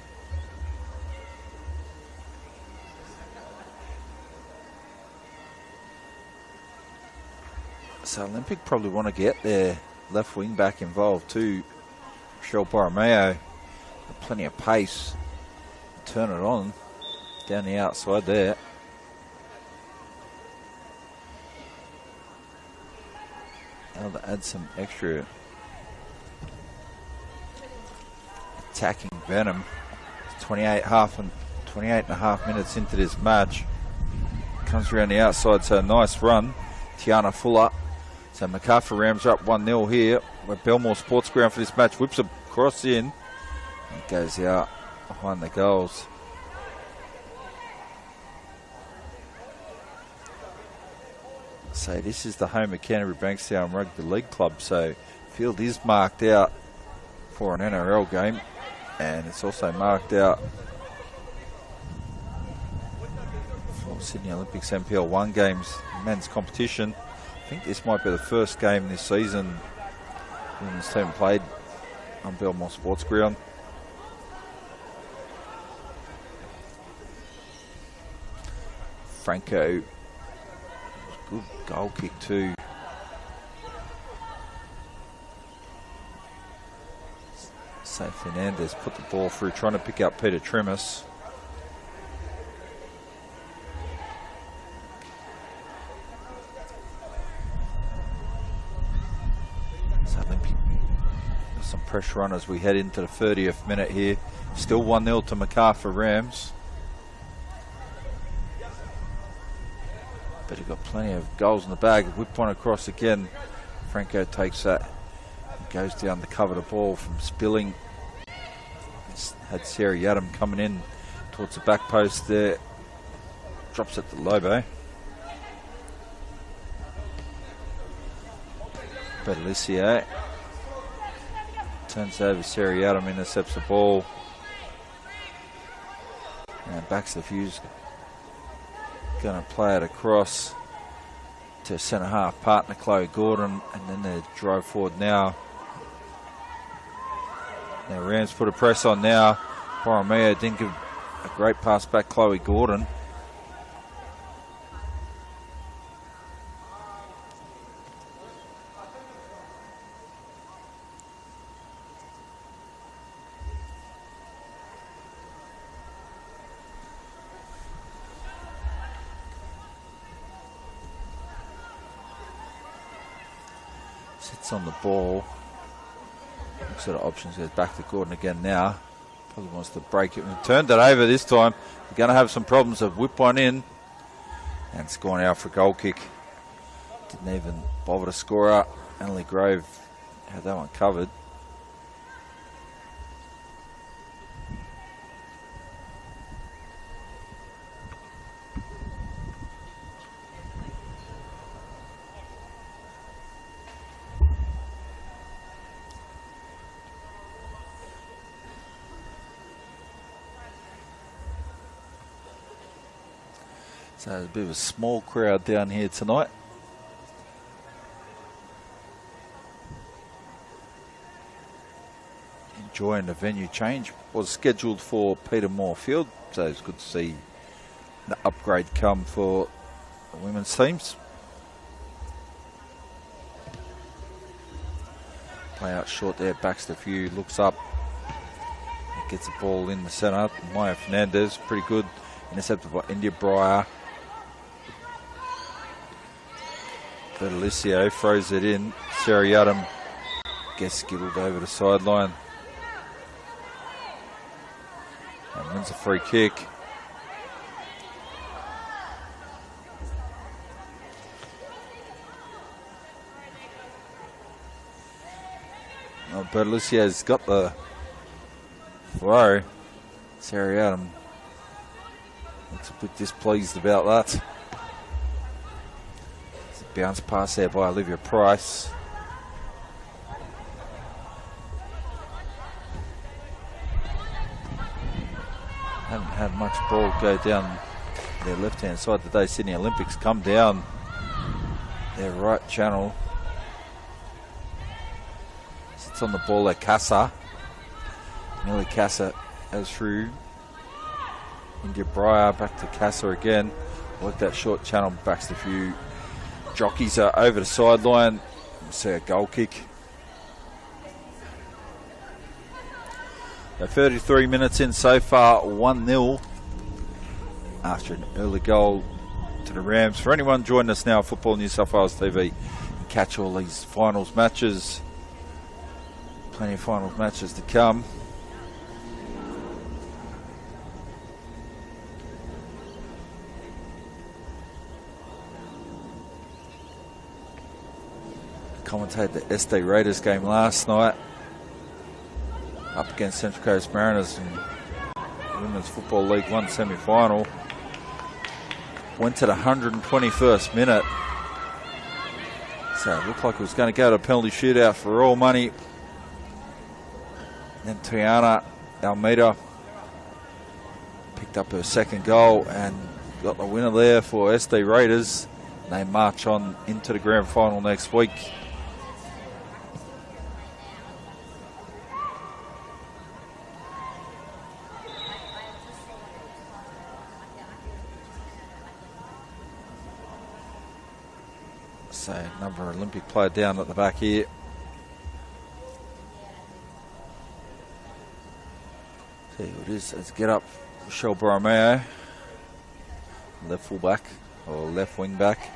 So Olympic probably want to get their left wing back involved too. Michelle Borromeo, plenty of pace. Turn it on down the outside there. Able to add some extra attacking venom. 28 and a half minutes into this match. Comes around the outside, so nice run. Tiana Fuller. So Macarthur Rams are up 1-0 here. We're Belmore Sports Ground for this match. Whips a cross in. And goes out behind the goals. So this is the home of Canterbury Bankstown Rugby League Club. So field is marked out for an NRL game. And it's also marked out for Sydney Olympics NPL 1 games, men's competition. I think this might be the first game this season women's team played on Belmore Sports Ground. Franco, good goal kick too. So Fernandez put the ball through, trying to pick up Peter Trimis. So Olympic, some pressure on as we head into the 30th minute here. Still 1-0 to Macarthur Rams. But you've got plenty of goals in the bag. Whip one across again. Franco takes that. Goes down to cover the ball from spilling. Had Sarah Yadam coming in towards the back post there. Drops it to Lobo. Bertolissier turns over. Seriatim intercepts the ball. And backs the fuse. Going to play it across to centre half partner Chloe Gordon, and then they drive forward now. Now Rams put a press on now. Borromeo didn't give a great pass back. Chloe Gordon. Sits on the ball. Looks at the options, goes back to Gordon again now. Probably wants to break it. Turned it over this time. They're going to have some problems. They've whipped one in. And it's gone out for a goal kick. Didn't even bother to score up. Annalie Grove had that one covered. So there's a bit of a small crowd down here tonight. Enjoying the venue change. Was scheduled for Peter Moore Field, so it's good to see the upgrade come for the women's teams. Play out short there, backs the few, looks up, gets the ball in the centre. Maya Fernandez, pretty good, intercepted by India Breyer. Bertolissier throws it in. Seriatim gets skittled over the sideline and wins a free kick. Well, Bertolissier's got the throw. Seriatim looks a bit displeased about that. Bounce pass there by Olivia Price. Haven't had much ball go down their left-hand side today. Sydney Olympics come down their right channel. Sits on the ball at Casa. Nearly Casa goes through. India Breyer back to Casa again. Work that short channel, backs the few. Jockeys are over the sideline. We'll see a goal kick. So 33 minutes in so far, 1-0 after an early goal to the Rams. For anyone joining us now, Football New South Wales TV, you can catch all these finals matches. Plenty of finals matches to come. Commentated the SD Raiders game last night up against Central Coast Mariners in Women's Football League 1 semi-final. Went to the 121st minute. So it looked like it was going to go to a penalty shootout for all money. Then Tiana Almeida picked up her second goal and got the winner there for SD Raiders. They march on into the grand final next week. So another Olympic player down at the back here. See who it is. Let's get up. Michelle Borromeo, left full back or left wing back.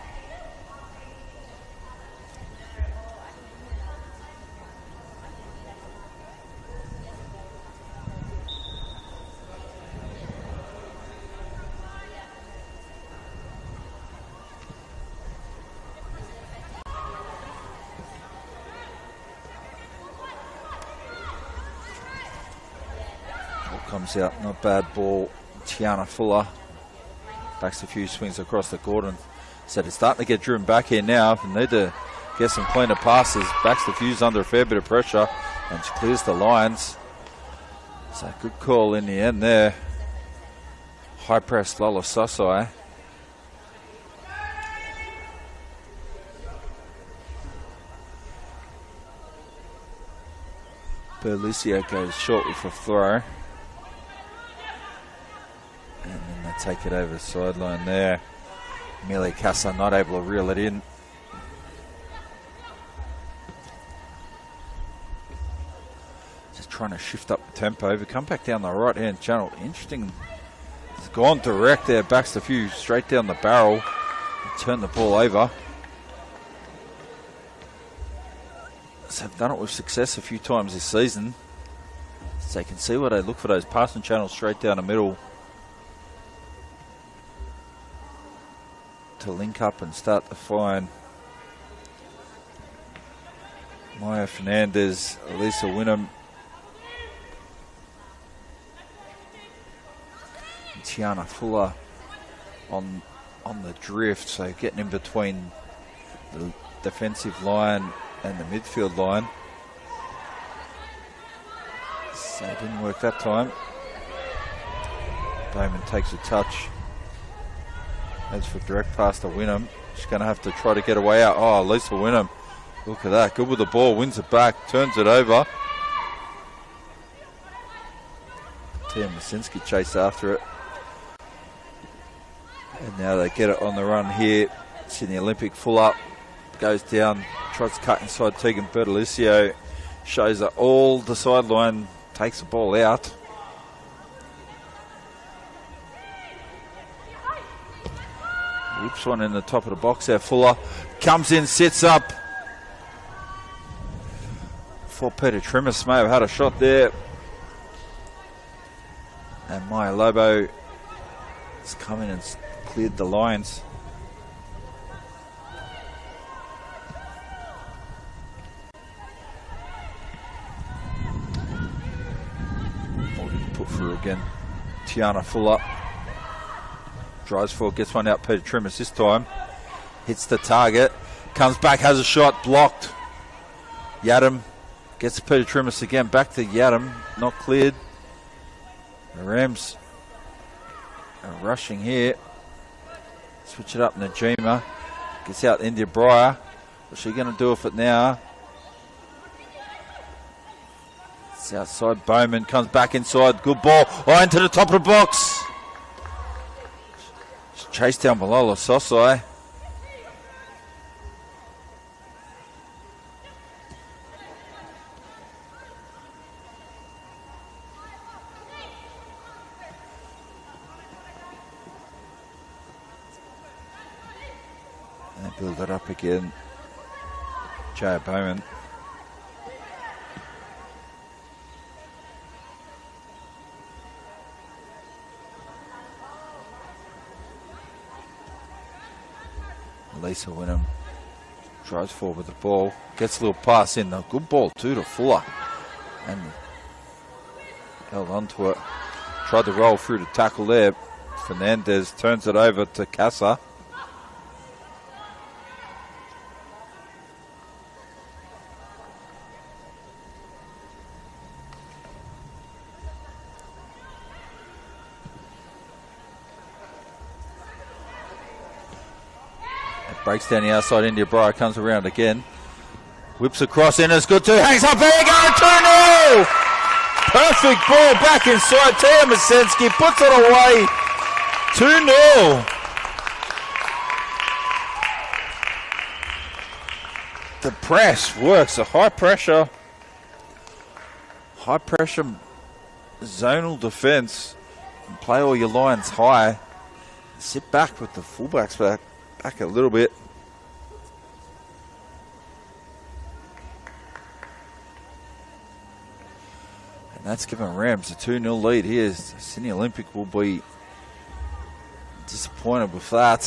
Comes out, not bad ball. Tiana Fuller backs a few swings across the Gordon. So they're starting to get driven back here now. They need to get some cleaner passes. Backs the Fuse under a fair bit of pressure and clears the lines. So good call in the end there. High press Lola Sosai. Berlucio goes short with a throw. And then they take it over the sideline there. Amelia Casa not able to reel it in. Just trying to shift up the tempo. We come back down the right hand channel. Interesting. It's gone direct there. Backs the Fuse straight down the barrel. Turn the ball over. Have done it with success a few times this season. So you can see where they look for those passing channels straight down the middle to link up and start to find Maya Fernandez, Elisa Wynnum, and Tiana Fuller on the drift, so getting in between the defensive line and the midfield line. So it didn't work that time. Bowman takes a touch. As for direct pass to Wynnum. She's going to have to try to get away out. Oh, Lisa Wynnum. Look at that. Good with the ball. Wins it back. Turns it over. Tia Masinski chase after it. And now they get it on the run here. Sydney Olympic full up. Goes down. Tries to cut inside Tegan Bertoluccio. Shows her all the sideline. Takes the ball out. Whips one in the top of the box there. Fuller comes in, sits up. For Peter Trimus may have had a shot there. And Maya Lobo has come in and cleared the lines. Put through again. Tiana Fuller. Drives forward, gets one out. Peter Trimus this time. Hits the target. Comes back, has a shot. Blocked. Yadam gets Peter Trimus again. Back to Yadam. Not cleared. The Rams are rushing here. Switch it up. Najima gets out India Breyer. What's she going to do with it now? It's outside. Bowman comes back inside. Good ball. Oh, into the top of the box. Chased down below Sosai. And build it up again. Jaya Bowman. Lisa Wynnum drives forward with the ball, gets a little pass in. A good ball too to Fuller, and held on to it. Tried to roll through the tackle there. Fernandez turns it over to Casa. Breaks down the outside. India Breyer comes around again. Whips across in. It's good too. Hangs up. There you go. 2-0. Perfect ball back inside. Tia Masinski puts it away. 2-0. The press works. A high pressure zonal defence. And play all your lines high. Sit back with the fullbacks back a little bit. And that's given Rams a 2-0 lead here. Sydney Olympic will be disappointed with that.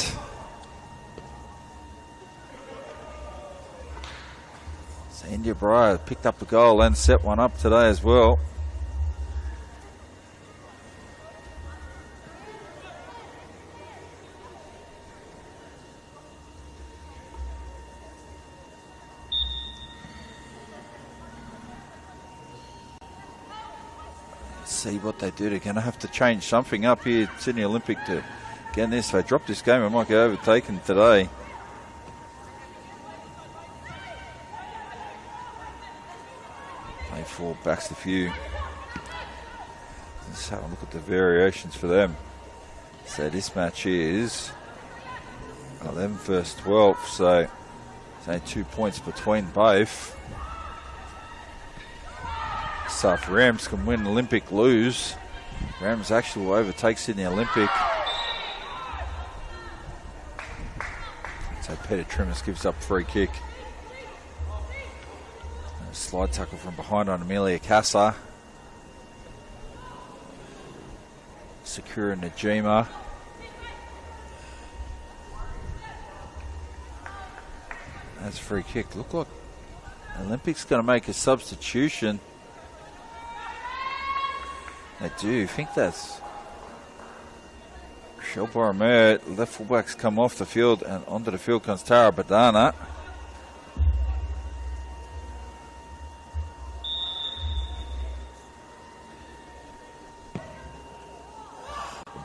So India Breyer picked up a goal and set one up today as well. see what they do. They're going to have to change something up here at Sydney Olympic to get this. If they drop this game, it might get overtaken today. Play 4 backs the few. Let's have a look at the variations for them. So this match is 11 versus 12, so there's only 2 points between both. So if Rams can win Olympic, lose, Rams actually will overtake Sydney Olympic. So Peter Trimmis gives up free kick. A slide tackle from behind on Amelia Casa. Sakura Najima. That's a free kick. Look like Olympics going to make a substitution. They do. I think that's Michelle Boromir. Left fullbacks come off the field and onto the field comes Tara Badana.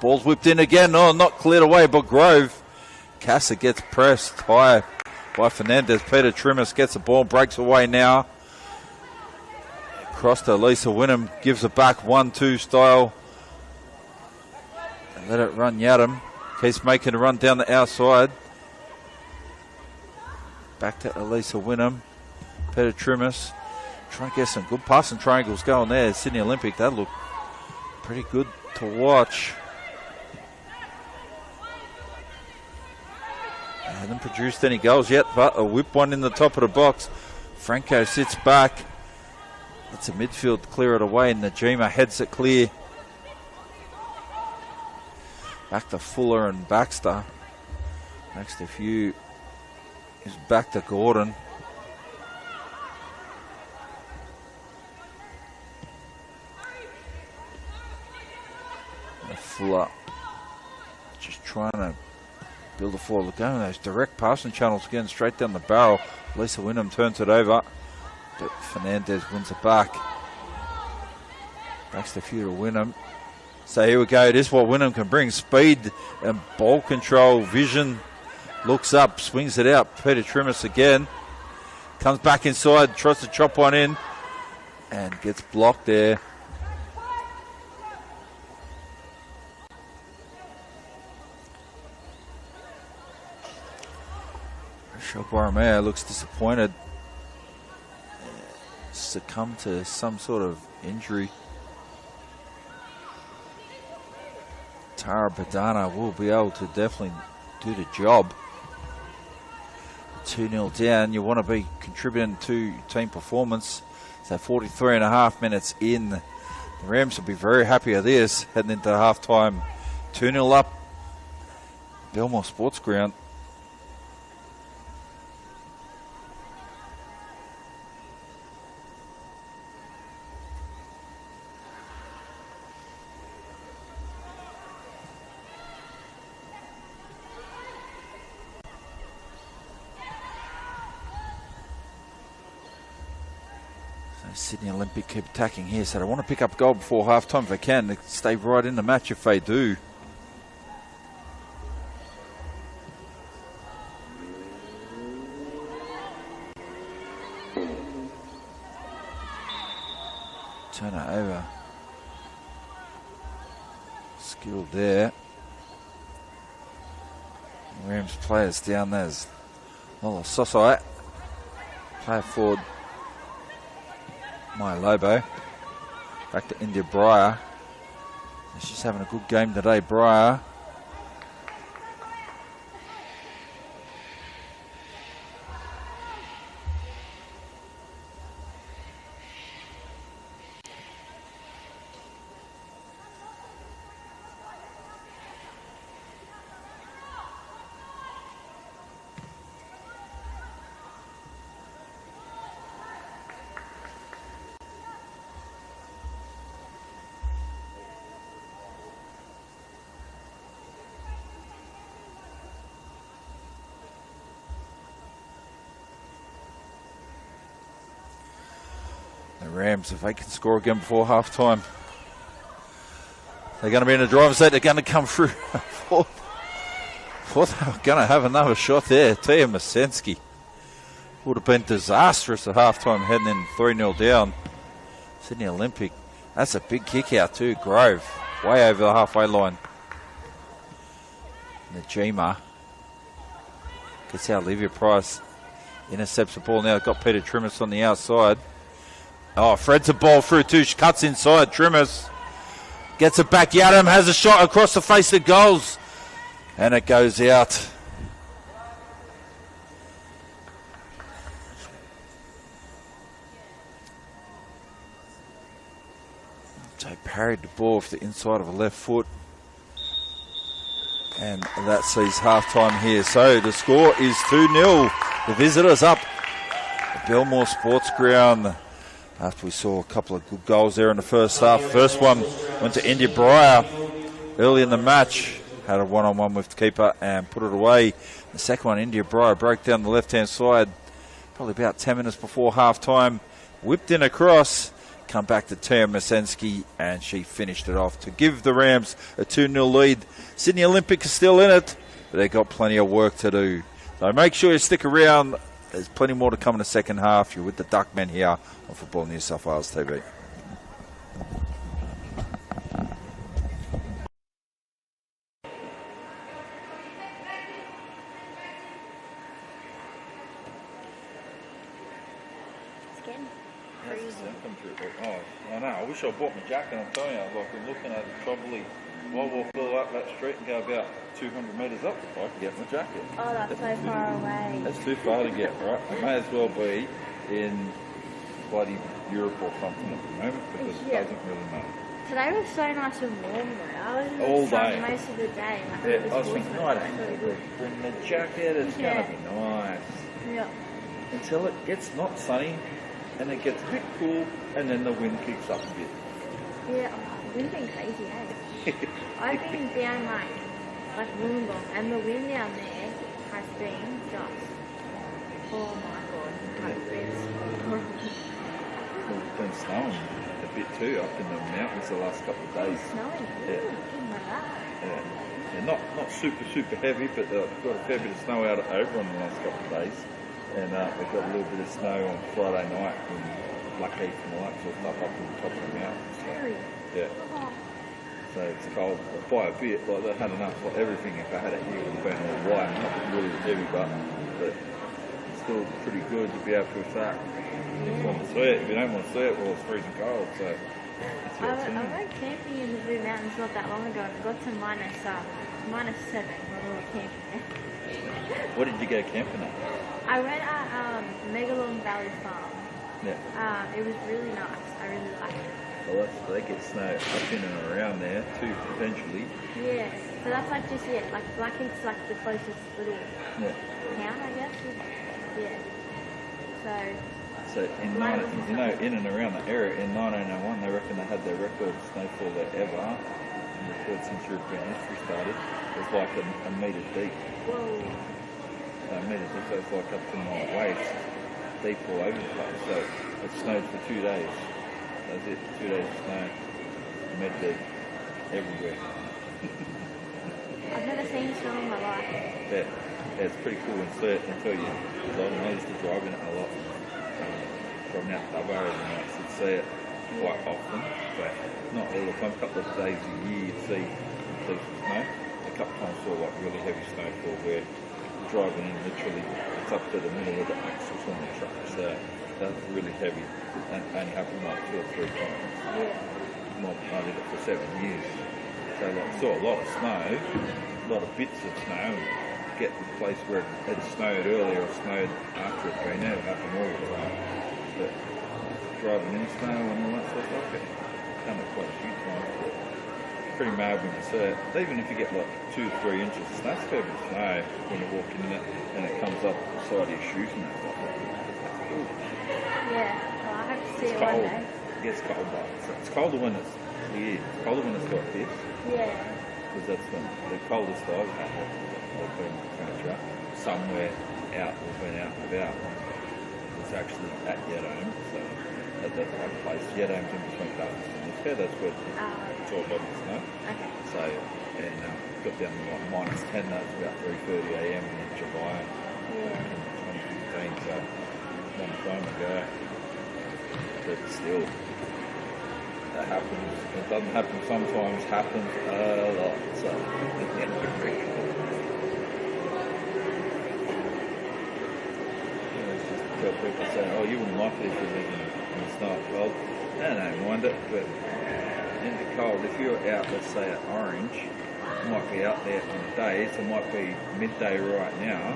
Ball's whipped in again. Oh, not cleared away by Grove. Casa gets pressed high by Fernandez. Peter Trimmis gets the ball, breaks away now. Cross to Lisa Wynnum, gives it back 1-2 style. And let it run Yadam. Keeps making a run down the outside. Back to Elisa Wynnum. Peter Trimmis trying to get some good passing triangles going there. Sydney Olympic, that looked pretty good to watch. Hasn't produced any goals yet, but a whip one in the top of the box. Franco sits back. Lets the midfield clear it away, and Najima heads it clear. Back to Fuller and Baxter. Next a few is back to Gordon. And Fuller just trying to build a forward. Look, going those direct passing channels again, straight down the barrel. Lisa Wynnum turns it over, but Fernandez wins it back. Backs the few to Wynnum. So here we go. This is what Wynnum can bring: speed and ball control, vision. Looks up, swings it out. Peter Trimmis again comes back inside, tries to chop one in, and gets blocked there. Boromir looks disappointed. Succumbed to some sort of injury. Tara Badana will be able to definitely do the job. 2-0 down. You want to be contributing to team performance. So 43.5 minutes in. The Rams will be very happy with this heading into half time. 2-0 up. Belmore Sports Ground. Sydney Olympic keep attacking here, so they want to pick up a goal before half time if they can. They stay right in the match if they do. Turn it over. Skilled there. Rams players down there. Lola Sosai. Player forward. Maya Lobo. Back to India Breyer. She's having a good game today, Breyer. Rams, if they can score again before half time. They're going to be in the driver's seat. They're going to come through. They're going to have another shot there. Tia Masensky. Would have been disastrous at halftime heading in 3-0 down. Sydney Olympic. That's a big kick out too. Grove. Way over the halfway line. Najima. Gets out Olivia Price. Intercepts the ball now. Got Peter Trimmis on the outside. Oh, Fred's a ball through too. She cuts inside. Trimmis gets it back. Yadam has a shot across the face of goals. And it goes out. So parried the ball with the inside of a left foot. And that sees half-time here. So the score is 2-0. The visitors up at Belmore Sports Ground. After we saw a couple of good goals there in the first half. First one went to India Breyer early in the match. Had a one-on-one with the keeper and put it away. The second one, India Breyer, broke down the left-hand side probably about 10 minutes before half-time. Whipped in across. Come back to Tia Masensky, and she finished it off to give the Rams a 2-0 lead. Sydney Olympic is still in it, but they've got plenty of work to do. So make sure you stick around. There's plenty more to come in the second half. You're with the Duckmen here on Football New South Wales TV. I know, I wish I bought my jacket. I'm telling you, like, I'm looking at it, probably I'll walk all up that street and go about 200 metres up if I can get my jacket. Oh, that's so far away. That's too far to get, right? I may as well be in bloody Europe or something at the moment because it doesn't really matter. Today was so nice and warm though. I was in all the sun day. most of the day. Yeah, I was thinking, I don't need to bring the jacket, it's going to be nice. Yeah. Until it gets not sunny and it gets a bit cool and then the wind kicks up a bit. Yeah, the wind's been crazy, eh? I've been down like Wollongong, and the wind down there has been just, oh my god, like it's horrible. Well, it's been snowing a bit too up in the mountains the last couple of days. Snowing? Yeah. Didn't know that. Yeah. Not super heavy, but they've got a fair bit of snow out over on the last couple of days. And they've got a little bit of snow on Friday night in Lucky and all that sort of stuff up on the top of the mountain. So, yeah. Oh. So it's cold by a bit. Like they had enough for everything. If I had it here, it would have been all white, not really heavy, but it's still pretty good to be able to that. If you want to see it, if you don't want to see it, well, it's freezing cold. So I went camping in the Blue Mountains not that long ago, and it got to -7 when we were camping there. What did you go camping at? I went at Megalong Valley Farm. Yeah. It was really nice. I really liked it. Well, they get snow up in and around there too, potentially. Yeah. So that's like just like Blackheath's like the closest little town, I guess. Yeah. So in and around the area in 1901, they reckon they had their record snowfall there ever. And record since European history started. It was like a metre deep. Whoa. A metre deep, so it's like up to my waist, deep all over the place. So it snowed for 2 days. That's it, 2 days of snow, metre deep, everywhere. I've never seen snow in my life. Yeah, it's pretty cool and see it until you, because I used to drive in it a lot. Driving out to Dubbo and I used to see it quite often, but not all the time. A couple of days a year you'd see some snow. A couple of times saw like really heavy snowfall where you're driving in literally, it's up to the middle of the axles on the truck, so that's really heavy. And only happened like 2 or 3 times. Yeah. I did it for 7 years. So like saw a lot of snow, a lot of bits of snow, get to the place where it had snowed earlier or snowed after it rained out, it happened all the time. But driving in snow and all that sort of stuff, it's done it quite a few times. But it's pretty mad when you see it. Even if you get like 2 or 3 inches of snow, it's a fair bit of snow when you're walking in it and it comes up the side of your shoes and that stuff. That's cool. Yeah, well, I have to see it one day. It gets cold, but it's colder when it's clear. It's colder when it's like this. Yeah. Because that's when the coldest I've had. I've been kind of somewhere out, we've been out and about. was actually at Yedome, so at that place. Yedome's in between Douglas and Liscare, that's where it's all body snow. Okay. So, and got down to like -10, that was about 3:30 a.m. in July Yeah. 2015, so long time ago. But still, that happens. It doesn't happen sometimes, happens a lot. So, people say, oh, you wouldn't like it if you live in the snow. Well, I don't mind it, but in the cold, if you're out, let's say at Orange, you might be out there on days, it might be midday right now,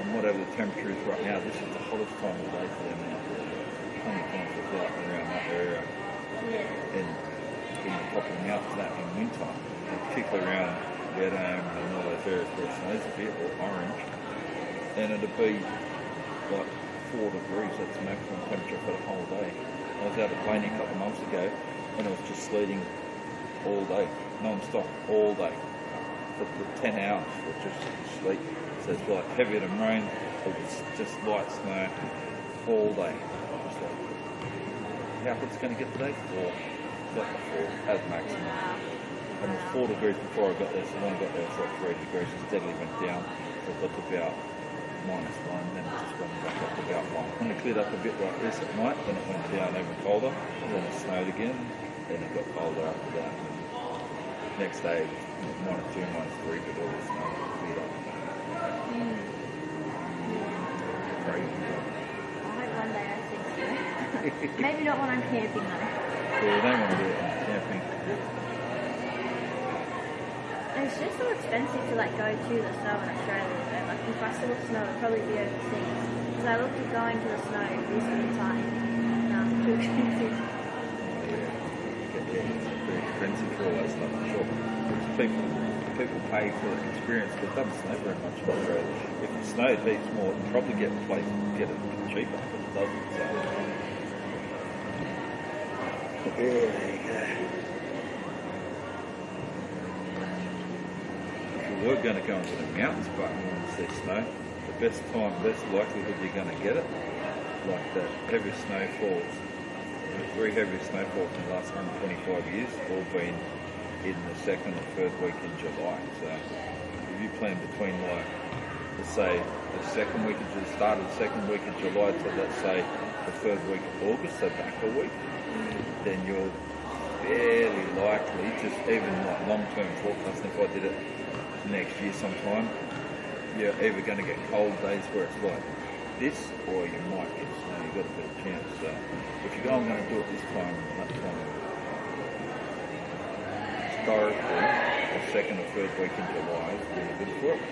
and whatever the temperature is right now, this is the hottest time of day for them out there. Plenty of times it's light around that area. Yeah. And in the top of the mountains that in winter, and particularly around Yedome and all those areas where it snows a bit, or Orange, and it'll be like 4 degrees, that's the maximum temperature for the whole day. I was out at Blaney a couple of months ago and it was just sleeting all day, non-stop, all day. For 10 hours, it was just sleet. So it's like heavier than rain, it was just light snow all day. Just like, how hot's it going to get today? 4. Like 4 as maximum. And it was 4 degrees before I got there, so when I got there it was like 3 degrees, it steadily went down. So it got to about -1, then it just went back up to about 1. When it cleared up a bit like this at night, then it went down even colder, and then it snowed again, then it got colder after that. And next day, -2, -3, but all the snow cleared up. Crazy. I hope one day I see snow. Maybe not when I'm camping though. Yeah, you don't want to do it on camping. It's just so expensive to like go to the snow in Australia though. Like if I saw snow, it'd probably be overseas. So I looked at going to the snow this time. No, too expensive. Yeah, it's very expensive for all that stuff, I'm sure. People pay for the experience, but it doesn't snow very much in Australia. If it snowed heaps more, it'd probably get it cheaper, but it doesn't. So. Yeah, there you go. We're going to go into the mountains, but we want to see snow. The best likelihood you're going to get it, like the heavy snowfalls, the 3 heavy snowfalls in the last 125 years, all been in the 2nd or 3rd week in July. So if you plan between like, let's say the start of the 2nd week of July to let's say the 3rd week of August, so back a week, then you're fairly likely, just even like long-term forecasting, if I did it next year sometime, you're either going to get cold days where it's like this, or you might get snow. You've got a bit of chance. So if you go, I'm going to do it this time, that time. Historically, the 2nd or 3rd week in July is really good for it.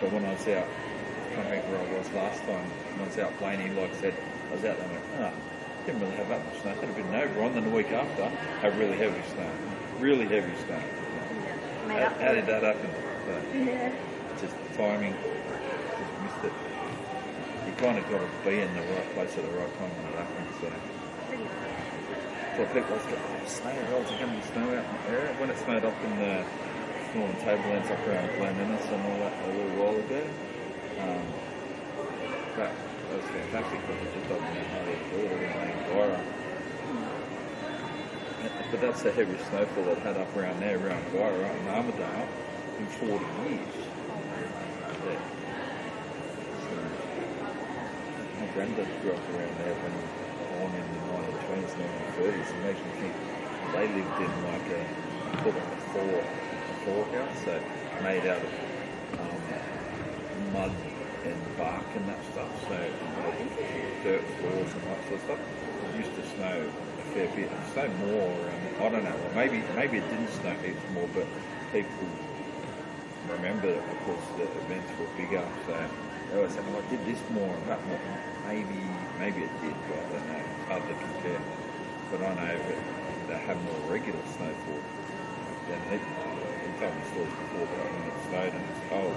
But when I was out, I can't remember where I was last time, when I was out Blaney, like I said, I was out there and I went, didn't really have that much snow. Had a bit of over on, then the week after, had really heavy snow. Really heavy snow. Yeah. How did that happen? Yeah. Just timing, just missed it. You kind of got to be in the right place at the right time when it happens. So people always go, snow, well, is there going to be snow out in the area? When it snowed up in the Northern Tablelands up around Glen Innes and all that a little while ago, that was fantastic because it just doesn't know how to do it in Gyra. But that's the heavy snowfall that had up around there, around Gyra, right in Armidale, in 40 years. Yeah. So, my granddad grew up around there when born in the 1920s, 1930s. It makes me think they lived in like a four house, so made out of mud and bark and that stuff. So dirt floors and that sort of stuff. It used to snow a fair bit. It snowed more around. I don't know. Maybe it didn't snow heaps more, but people remember it because the events were bigger. So they always say, "Well, I did this more and that more." Maybe it did, but I don't know. It's hard to compare. But I know that they have more regular snowfall than they told me stories before about when it snowed and it's cold.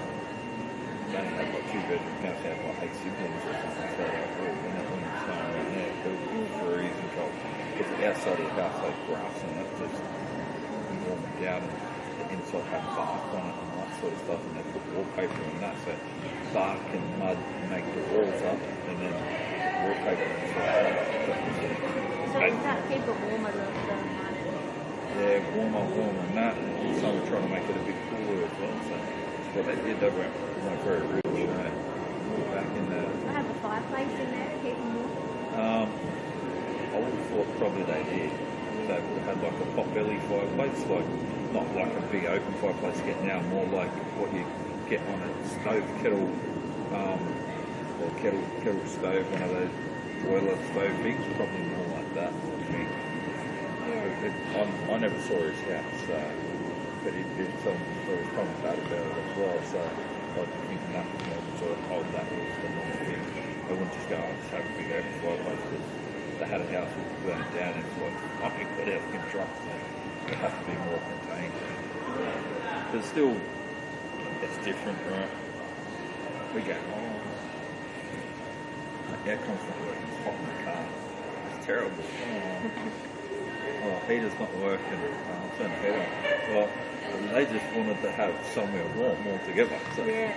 They only had like 2-bedroom house, they had like 8 siblings or something. So when it snowed around there, it was freezing cold. Because the outside of the house had grass and it just warmed it down and the inside had bark on it and that. sort of stuff, and they put wallpaper on that, so bark and mud make the walls up, and then wallpaper and stuff. So does that keep it warmer than the mud? Yeah, warmer, and that. And some are trying to make it a bit cooler as well, so that's what they did. They weren't very rich, back in the... I have a fireplace in there to keep them warm. I would have thought probably they did. They had like a pot-belly fireplace, like not like a big open fireplace you get now, more like what you get on a stove kettle, or kettle stove, one of those boiler stove things, probably more like that sort of thing. Yeah. I never saw his house, but he did tell me stories probably bad about it as well, so I think nothing more than sort of hold that was the normal thing. I wouldn't just go, oh, just have a big open fireplace, because they had a house that was burnt down and it's like, I think that else can trust, so it has to be more contained. But still, it's different, right? We go, the aircon's not working, it's hot in the car. It's terrible. Heater's not working. Turn the heater on. Well, they just wanted to have somewhere warm altogether. So. Yeah.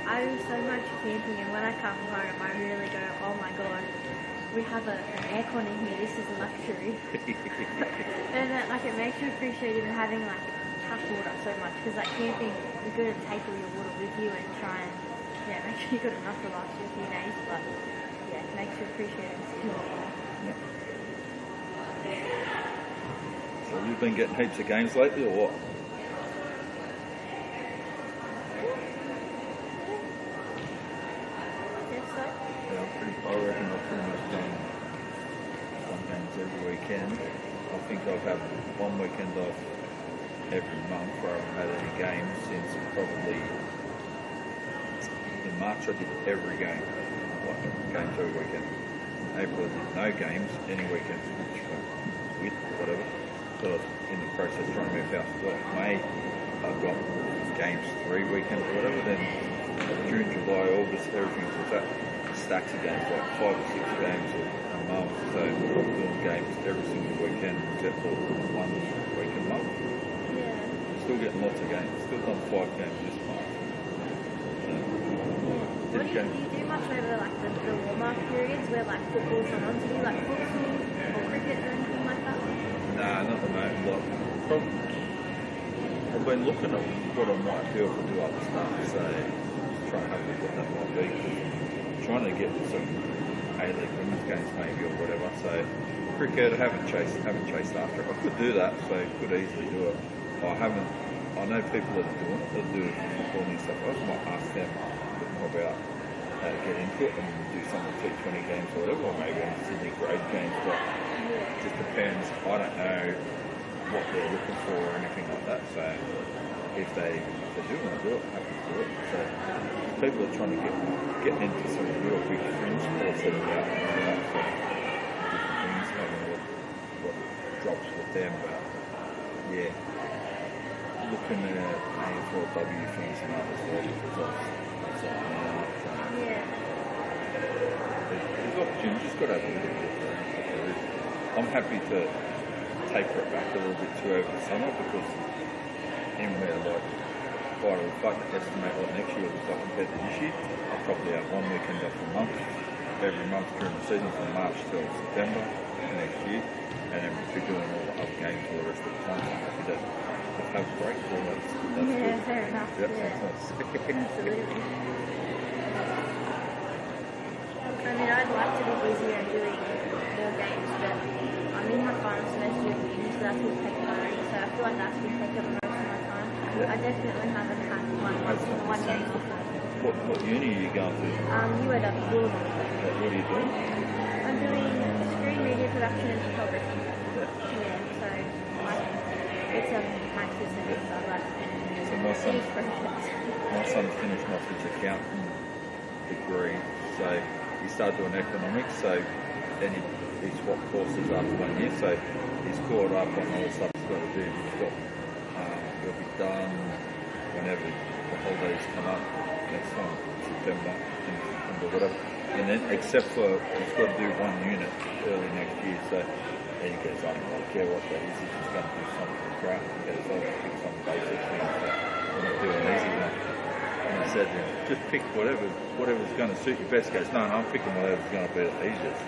I do so much camping, and when I come home, I really go, oh my god, we have an aircon in here. This is a luxury. And it makes you appreciate even having tap water so much, because camping, you're going to take all your water with you and try and make sure you've got enough to last you a few days. But yeah, it makes you appreciate it still. Yeah. So you've been getting heaps of games lately, or what? I reckon I've pretty much done some games every weekend. I think I've had one weekend off every month where I haven't had any games since probably in March. I did every game, games every weekend. In April I did no games, any weekends, which with whatever. But I was in the process trying to move house as well. May I've got games 3 weekends or whatever. Then June, July, August, everything was that. Stacks of games, like 5 or 6 games a month, so I'm doing games every single weekend except for 1 week a month. Yeah. Still getting lots of games, still done 5 games this month. So, do you do much over the warm-up periods where football's on? Do you do football or cricket or anything like that? Nah, not the moment. I've been looking at what I might do if I do other stuff, so try and have a look what that might be. Trying to get some A-League women's games maybe or whatever. So cricket, I haven't chased after it. I could do that, so I could easily do it. I know people that are doing it, that do football and stuff. I just might ask them a bit more about how to get into it and do some of the T20 games or whatever, or maybe on Sydney grade games, but it just depends. I don't know what they're looking for or anything like that, so if they do want to do it, happy to do it. So people are trying to get into some real big fringe sports that are out there, so different things, I don't know what drops with them, but yeah, looking at AFLW things and that as well, because that's there's opportunities, just got to have a little bit there. I'm happy to taper it back a little bit too over the summer, because anywhere if I could estimate what next year was like compared to this year, I'll probably have 1 weekend off a month, every month during the season from March till September next year, and then we'll be doing all the other games for the rest of the time. So I'm happy to have a break for that's good. Fair enough. Yep, yeah. Absolutely. I mean, I'd like to be busier and doing more games, but I'm in my final semester of uni, so that's what takes priority. So I feel like that's been taking up most of my time. Yeah. I definitely haven't had one game before. What uni are you going to? UAW Buildup. What are you doing? I'm doing screen media production and photography. Yeah. So it's a master's semester, but So my son's finished off his accounting degree, so he started doing economics, so then he swapped courses after 1 year, so he's caught up on all the stuff he's got to do. He'll be done whenever the holidays come up, next time, September, whatever. And then, except for, he's got to do 1 unit early next year, so then he goes, I don't really care what that is, he's just going to do something crap, he goes, I'll pick some basic things. We're not doing an easy one. And I said to him, just pick whatever's going to suit you best. He goes, no, I'm picking whatever's going to be the easiest.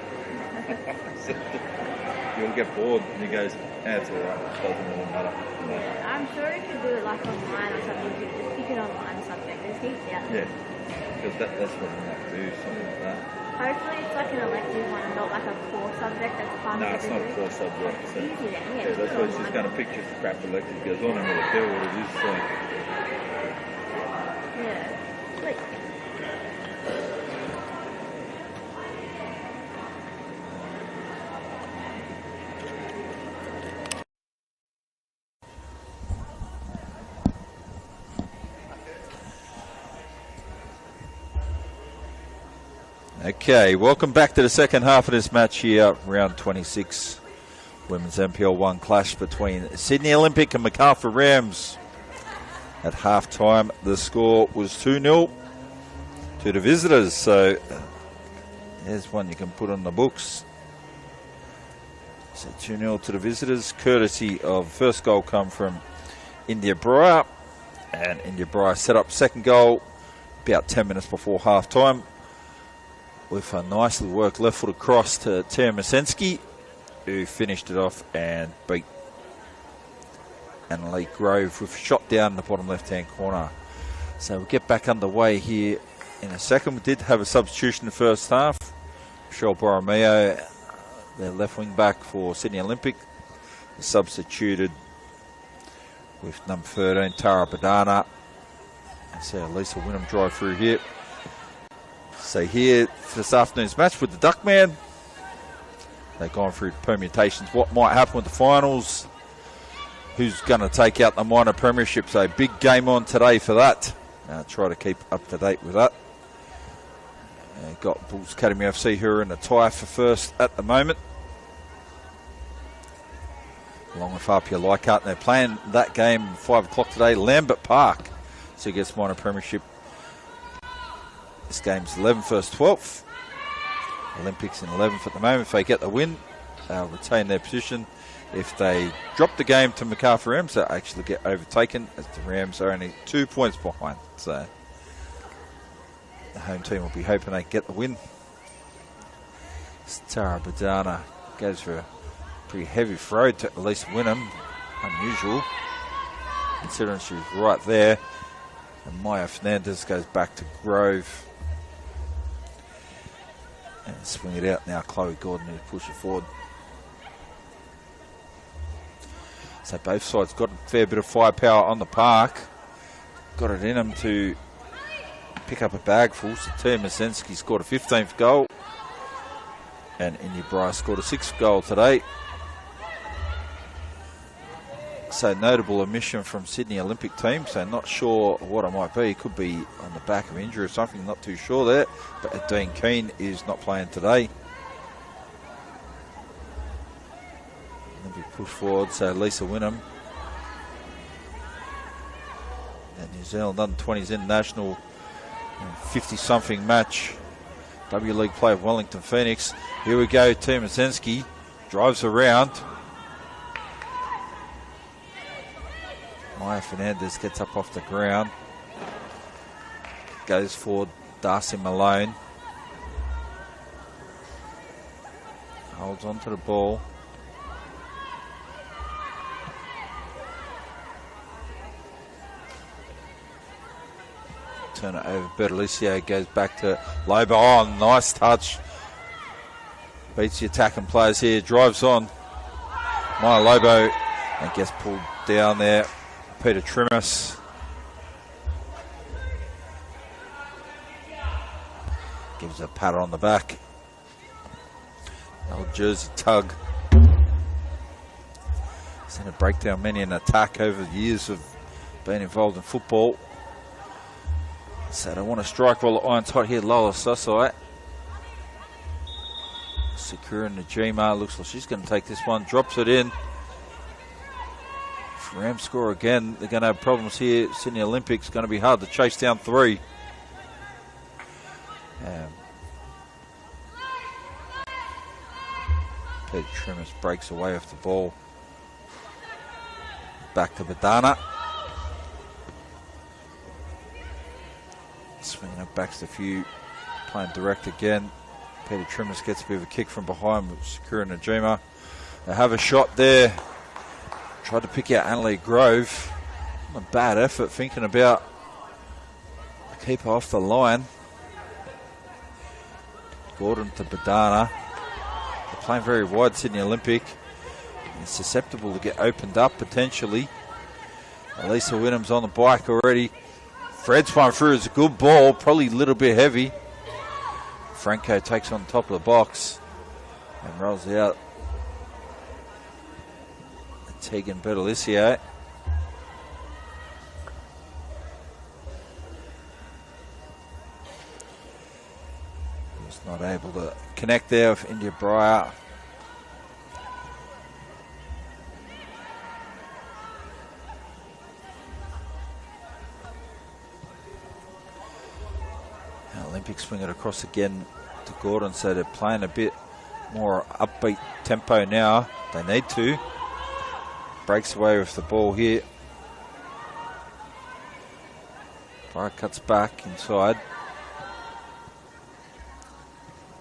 You'll get bored. And he goes, it's all right. It doesn't really matter. Yeah, I'm sure you could do it like online or something. You could just pick an online subject. There's heaps out there. Yeah, because that's what we might do, something like that. Hopefully it's like an elective one and not like a core subject that's part No, of it's not a core subject. It's So. easy then, yeah. That's why she's going to pick just a crap elective. He goes, I don't really care what it is. So. Yeah. Sweet. Okay, welcome back to the second half of this match here, round 26. Women's NPL 1 clash between Sydney Olympic and Macarthur Rams. At half-time, the score was 2-0 to the visitors. So there's one you can put on the books. So 2-0 to the visitors, courtesy of first goal come from India Breyer. And India Breyer set up second goal about 10 minutes before half-time, with a nicely worked left foot across to Tia Masensky, who finished it off and beat Annalise Grove with a shot down in the bottom left-hand corner. So we'll get back underway here in a second. We did have a substitution in the first half. Michelle Borromeo, their left wing back for Sydney Olympic, substituted with number 13, Tara Badana. And so Lisa Wynnum drive through here. So here for this afternoon's match with the Duckman, they've gone through permutations. What might happen with the finals? Who's going to take out the minor premiership? So big game on today for that. Try to keep up to date with that. Got Bulls Academy FC who are in a tie for first at the moment, along with RPA Leichhardt. They're playing that game at 5 o'clock today, Lambert Park. So he gets minor premiership. This game's 11 versus 12th. Olympics in 11th at the moment. If they get the win, they'll retain their position. If they drop the game to Macarthur Rams, they'll actually get overtaken, as the Rams are only 2 points behind. So the home team will be hoping they get the win. Tara Badana goes for a pretty heavy throw to Elise Wynnum. Unusual, considering she's right there. And Maya Fernandez goes back to Grove. And swing it out now. Chloe Gordon who push it forward. So both sides got a fair bit of firepower on the park. Got it in them to pick up a bag full. So Tia Masensky scored a 15th goal. And India Breyer scored a 6th goal today. So notable omission from Sydney Olympic team. So not sure what it might be. It could be on the back of injury or something. Not too sure there. But Dean Keane is not playing today. Olympic push forward. So Lisa Wynnum. And New Zealand under-20s international 50-something match. W League player of Wellington Phoenix. Here we go. Tia Masensky drives around. Maya Fernandez gets up off the ground. Goes for Darcy Malone. Holds on to the ball. Turn it over. Bertolicio goes back to Lobo. Oh, nice touch. Beats the attacking players here. Drives on. Maya Lobo and gets pulled down there. Peter Trimus gives a pat on the back. Old Jersey tug. Seen a breakdown many an attack over the years of being involved in football. So they want to strike while the iron's hot here. Lola Sosai securing the G-Mar. Looks like she's going to take this one. Drops it in. Rams score again. They're going to have problems here. Sydney Olympics going to be hard to chase down 3. Peter Trimus breaks away off the ball. Back to Badana. Swinging it back to the few. Playing direct again. Peter Trimmers gets a bit of a kick from behind with Sakura Najima. They have a shot there. Tried to pick out Annalie Grove. Not a bad effort thinking about the keeper off the line. Gordon to Badana. They're playing very wide, Sydney Olympic. It's susceptible to get opened up potentially. Elisa Wynnham's on the bike already. Fred's one through. It's a good ball, probably a little bit heavy. Franco takes on top of the box and rolls out. Tegan Bertolicio. Was not able to connect there with India Breyer. Olympic swing it across again to Gordon, so they're playing a bit more upbeat tempo now. They need to. Breaks away with the ball here. Breyer cuts back inside.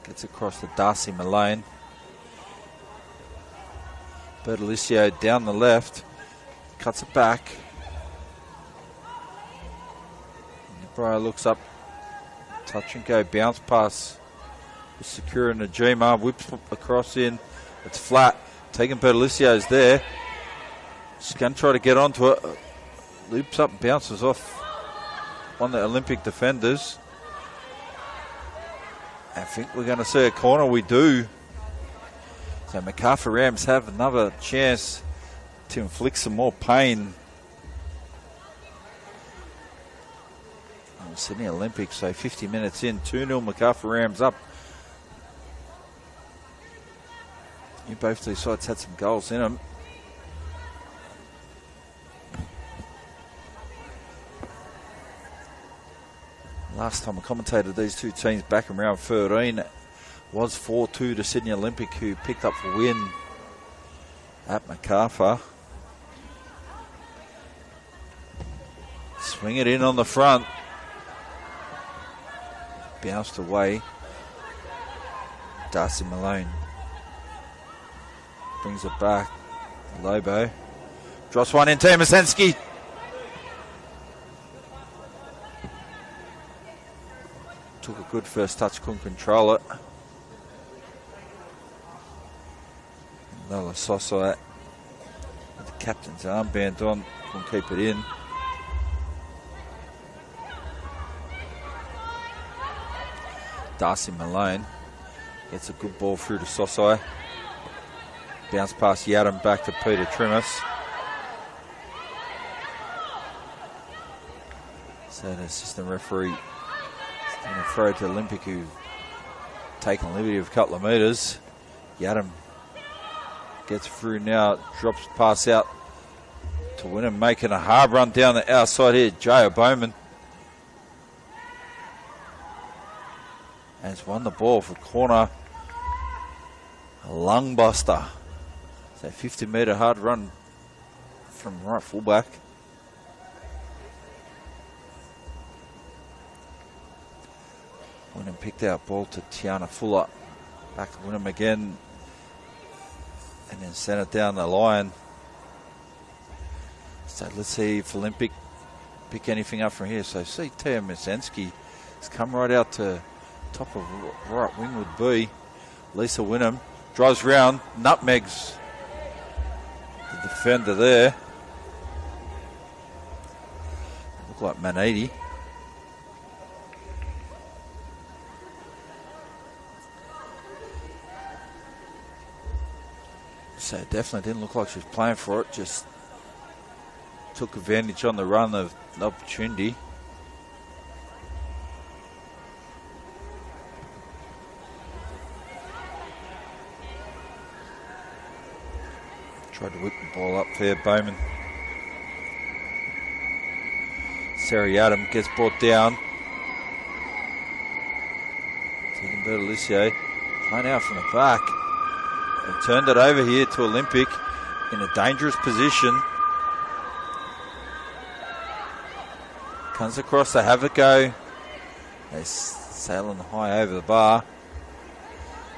Gets across to Darcy Malone. Bertolicio down the left. Cuts it back. Breyer looks up. Touch and go, bounce pass. Sakura Najima whips across in. It's flat. Tegan Bertolicio's there. She's going to try to get onto it. Loops up and bounces off one of the Olympic defenders. I think we're going to see a corner. We do. So Macarthur Rams have another chance to inflict some more pain. Sydney Olympics, so 50 minutes in, 2-0 Macarthur Rams up. Both these sides had some goals in them. Last time I commentated these two teams back in round 13 was 4-2 to Sydney Olympic, who picked up the win at Macarthur. Swing it in on the front. Bounced away. Darcy Malone brings it back. Lobo drops one in. Masensky. Took a good first touch, couldn't control it. Lola Soso with the captain's armband on, couldn't keep it in. Darcy Malone gets a good ball through to Sosai. Bounce past Yadam back to Peter Trimmers. So the assistant referee is going to throw to Olympic, who've taken liberty of a couple of metres. Yadam gets through now, drops pass out to Wynnum, making a hard run down the outside here. Jaya Bowman has won the ball for corner. A lung buster. So 50-metre hard run from right fullback. Wynnum picked out ball to Tiana Fuller. Back to Wynnum again. And then sent it down the line. So let's see if Olympic pick anything up from here. So see Tia Masensky has come right out to top of right wing would be. Lisa Wynnum drives round, nutmegs the defender there. Look like Manady. So definitely didn't look like she was playing for it, just took advantage on the run of the opportunity. Tried to whip the ball up there, Bowman. Sarah Adam gets brought down. Taking Bertolicio. Playing out from the back. They've turned it over here to Olympic in a dangerous position. Comes across, they have a go. They're sailing high over the bar.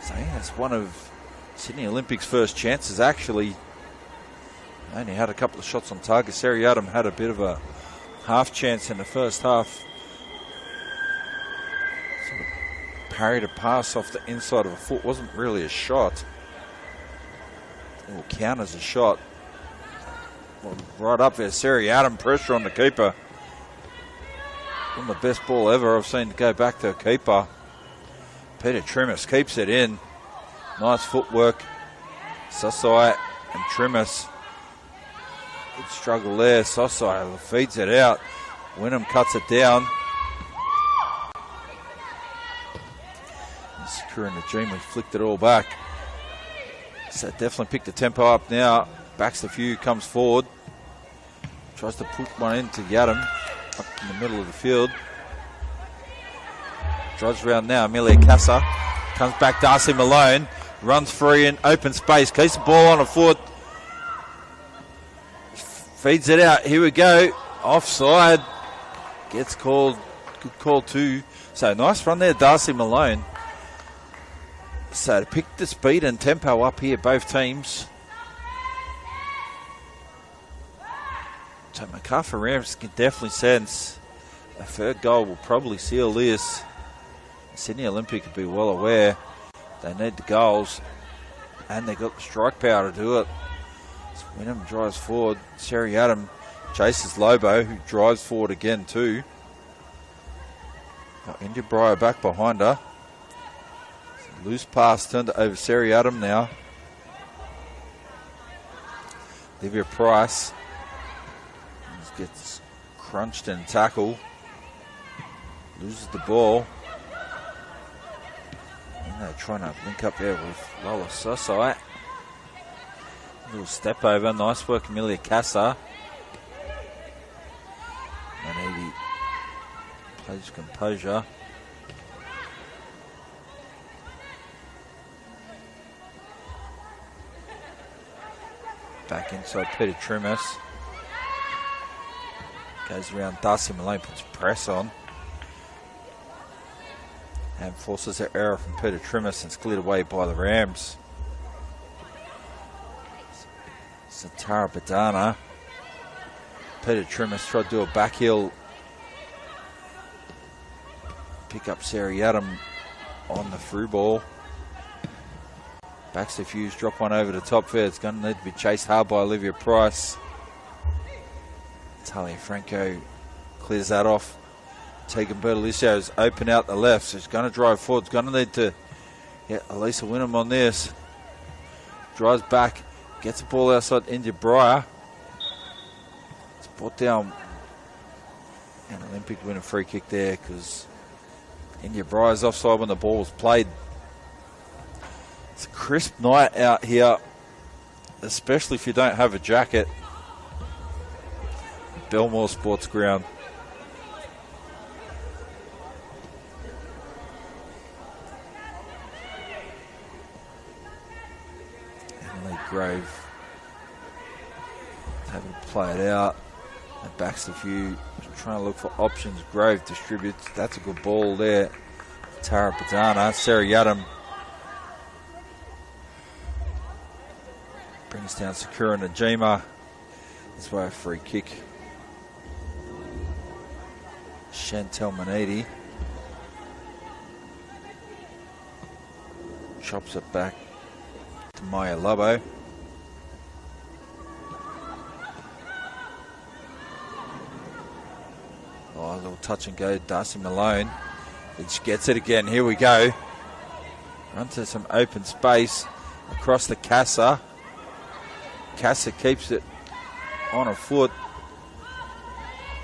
So yeah, it's one of Sydney Olympics' first chances actually. Only had a couple of shots on target. Seriatim had a bit of a half chance in the first half. Sort of parried a pass off the inside of a foot. Wasn't really a shot. It will count as a shot. Well, right up there, Seriatim, pressure on the keeper. One of the best ball ever I've seen to go back to a keeper. Peter Trimus keeps it in. Nice footwork. Sosai and Trimus. Good struggle there. Sosai feeds it out. Wynnum cuts it down. Sakura and Najima flicked it all back. So definitely picked the tempo up now. Backs the few, comes forward. Tries to put one into Yadam up in the middle of the field. Drives around now. Amelia Casa comes back. Darcy Malone runs free in open space. Keeps the ball on a foot. Feeds it out. Here we go. Offside. Gets called. Good call too. So nice run there, Darcy Malone. So to pick the speed and tempo up here, both teams. So Macarthur Rams can definitely sense a third goal will probably seal this. Sydney Olympic could be well aware they need the goals and they got the strike power to do it. So Wynnum drives forward. Seriatim chases Lobo, who drives forward again too. Got India Breyer back behind her. Loose pass turned over Seriatim now. Olivia Price gets crunched and tackle. Loses the ball. And they're trying to link up there with Lola Sosai. Little step over. Nice work, Amelia Casa. 180 plays composure. Back inside Peter Trimus. Goes around Darcy Malone, puts press on. And forces an error from Peter Trimus and it's cleared away by the Rams. Satara Badana. Peter Trimus tried to do a back heel. Pick up Seriatim on the through ball. Backs the fuse, drop one over the top there. It's going to need to be chased hard by Olivia Price. Talia Franco clears that off. Tegan Bertolicio is open out the left, so she's going to drive forward. It's going to need to get Elisa Wynnum on this. Drives back, gets the ball outside India Breyer. It's brought down. An Olympic win a free kick there because India Breyer's offside when the ball was played. It's a crisp night out here, especially if you don't have a jacket. Belmore Sports Ground. Emily Grove having to play it out. And backs the few, trying to look for options. Grove distributes. That's a good ball there. Tara Padana. Seriatim brings down Sakura Najima. This way a free kick. Chantel Manidi chops it back to Maya Labo. Oh, a little touch and go, Darcy Malone. She gets it again. Here we go. Run to some open space across the Casa. Casa keeps it on a foot.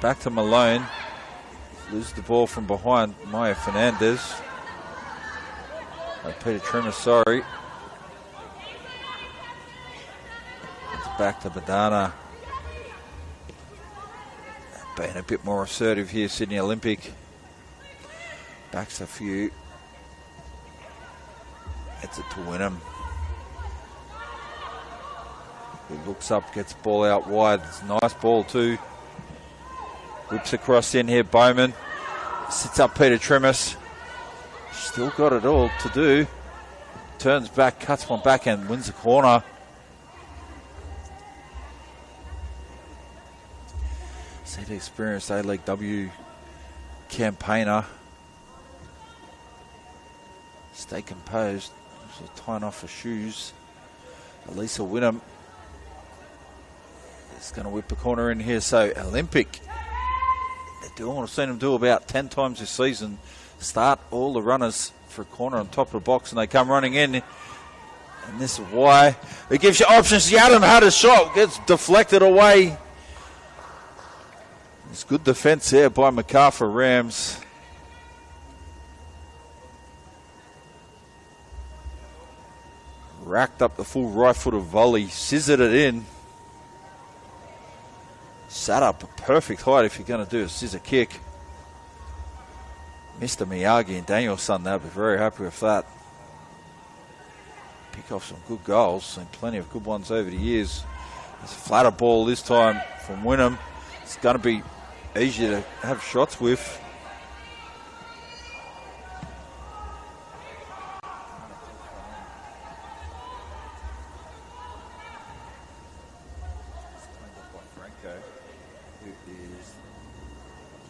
Back to Malone. Loses the ball from behind Maya Fernandez. Peter Trimmer, sorry. It's back to Badana. Being a bit more assertive here, Sydney Olympic. Backs a few. Gets it to Wynnum. He looks up, gets the ball out wide. It's a nice ball too. Whips across in here, Bowman. Sits up Peter Tremis. Still got it all to do. Turns back, cuts one back and wins the corner. See the experienced A-League W campaigner. Stay composed. So tying off her shoes. Elisa Wynnum is going to whip a corner in here. So Olympic, they're doing what I've seen them do about 10 times this season. Start all the runners for a corner on top of the box and they come running in. And this is why it gives you options. Yadam had a shot, gets deflected away. It's good defence there by Macarthur Rams. Racked up the full right foot of volley, scissored it in. Sat up a perfect height if you're going to do a scissor kick. Mr. Miyagi and Danielson, they'll be very happy with that. Pick off some good goals and plenty of good ones over the years. It's a flatter ball this time from Wynnum. It's going to be easier to have shots with.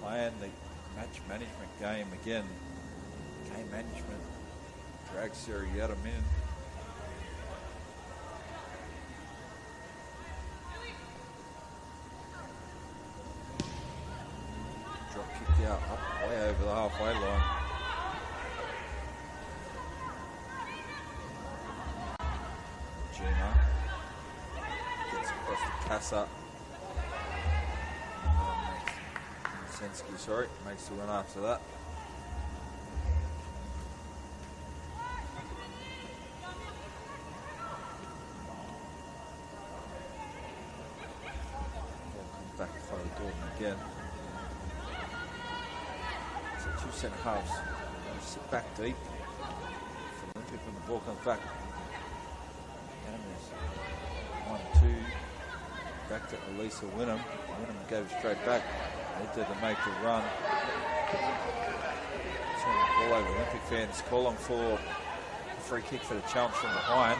Playing the match management game again. Game management drags Sarah Yadam in. Drop kicked out up way over the halfway line. Gina gets across the Casa. Sorry, makes the run after that. Comes back to Chloe Gordon again. So 2 centre halves. Sit back deep. For Olympic when the ball comes back. And there's 1-2. Back to Elisa Wynnum. Wynnum goes straight back. They did to make the run. Turn the ball over. Olympic fans calling for a free kick for the challenge from behind.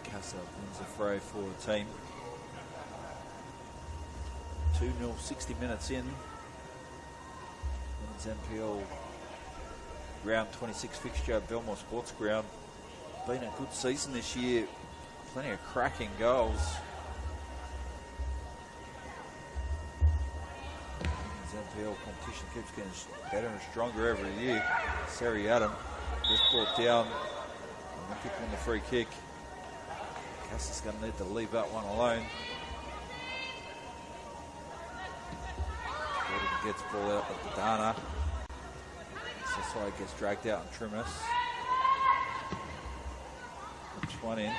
Casa wins the fray for the team. 2-0, 60 minutes in. Women's NPL round 26 fixture at Belmore Sports Ground. Been a good season this year. Plenty of cracking goals. NPL competition keeps getting better and stronger every year. Sarah Yadam just brought down. Olympic on the free kick. Cass is going to need to leave that one alone. Gordon gets the ball out with Dana. Sasai gets dragged out and Trimus. Puts one in.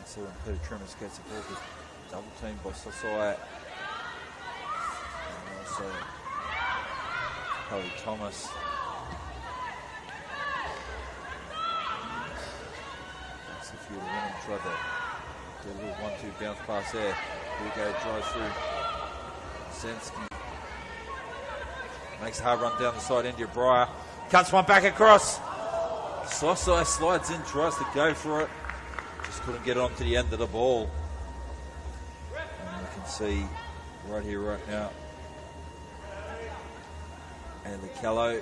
So when Peter Trimus gets the ball, gets double teamed by Sasai. And also Chloe Thomas. That's a few to win and try to do a little 1-2 bounce pass there. Here we go, drives through. Sensky makes a hard run down the side, India Breyer. Cuts one back across. Sasai slides in, tries to go for it. Just couldn't get onto the end of the ball. And you can see right here, right now. And the Callow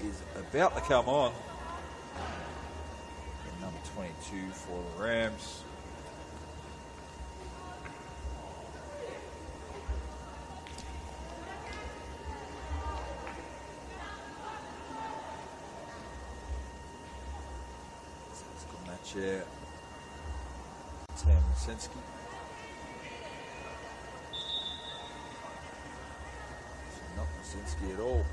is about to come on. And number 22 for the Rams. So it's a good match here. Tam Lisinski. Not Lisinski at all.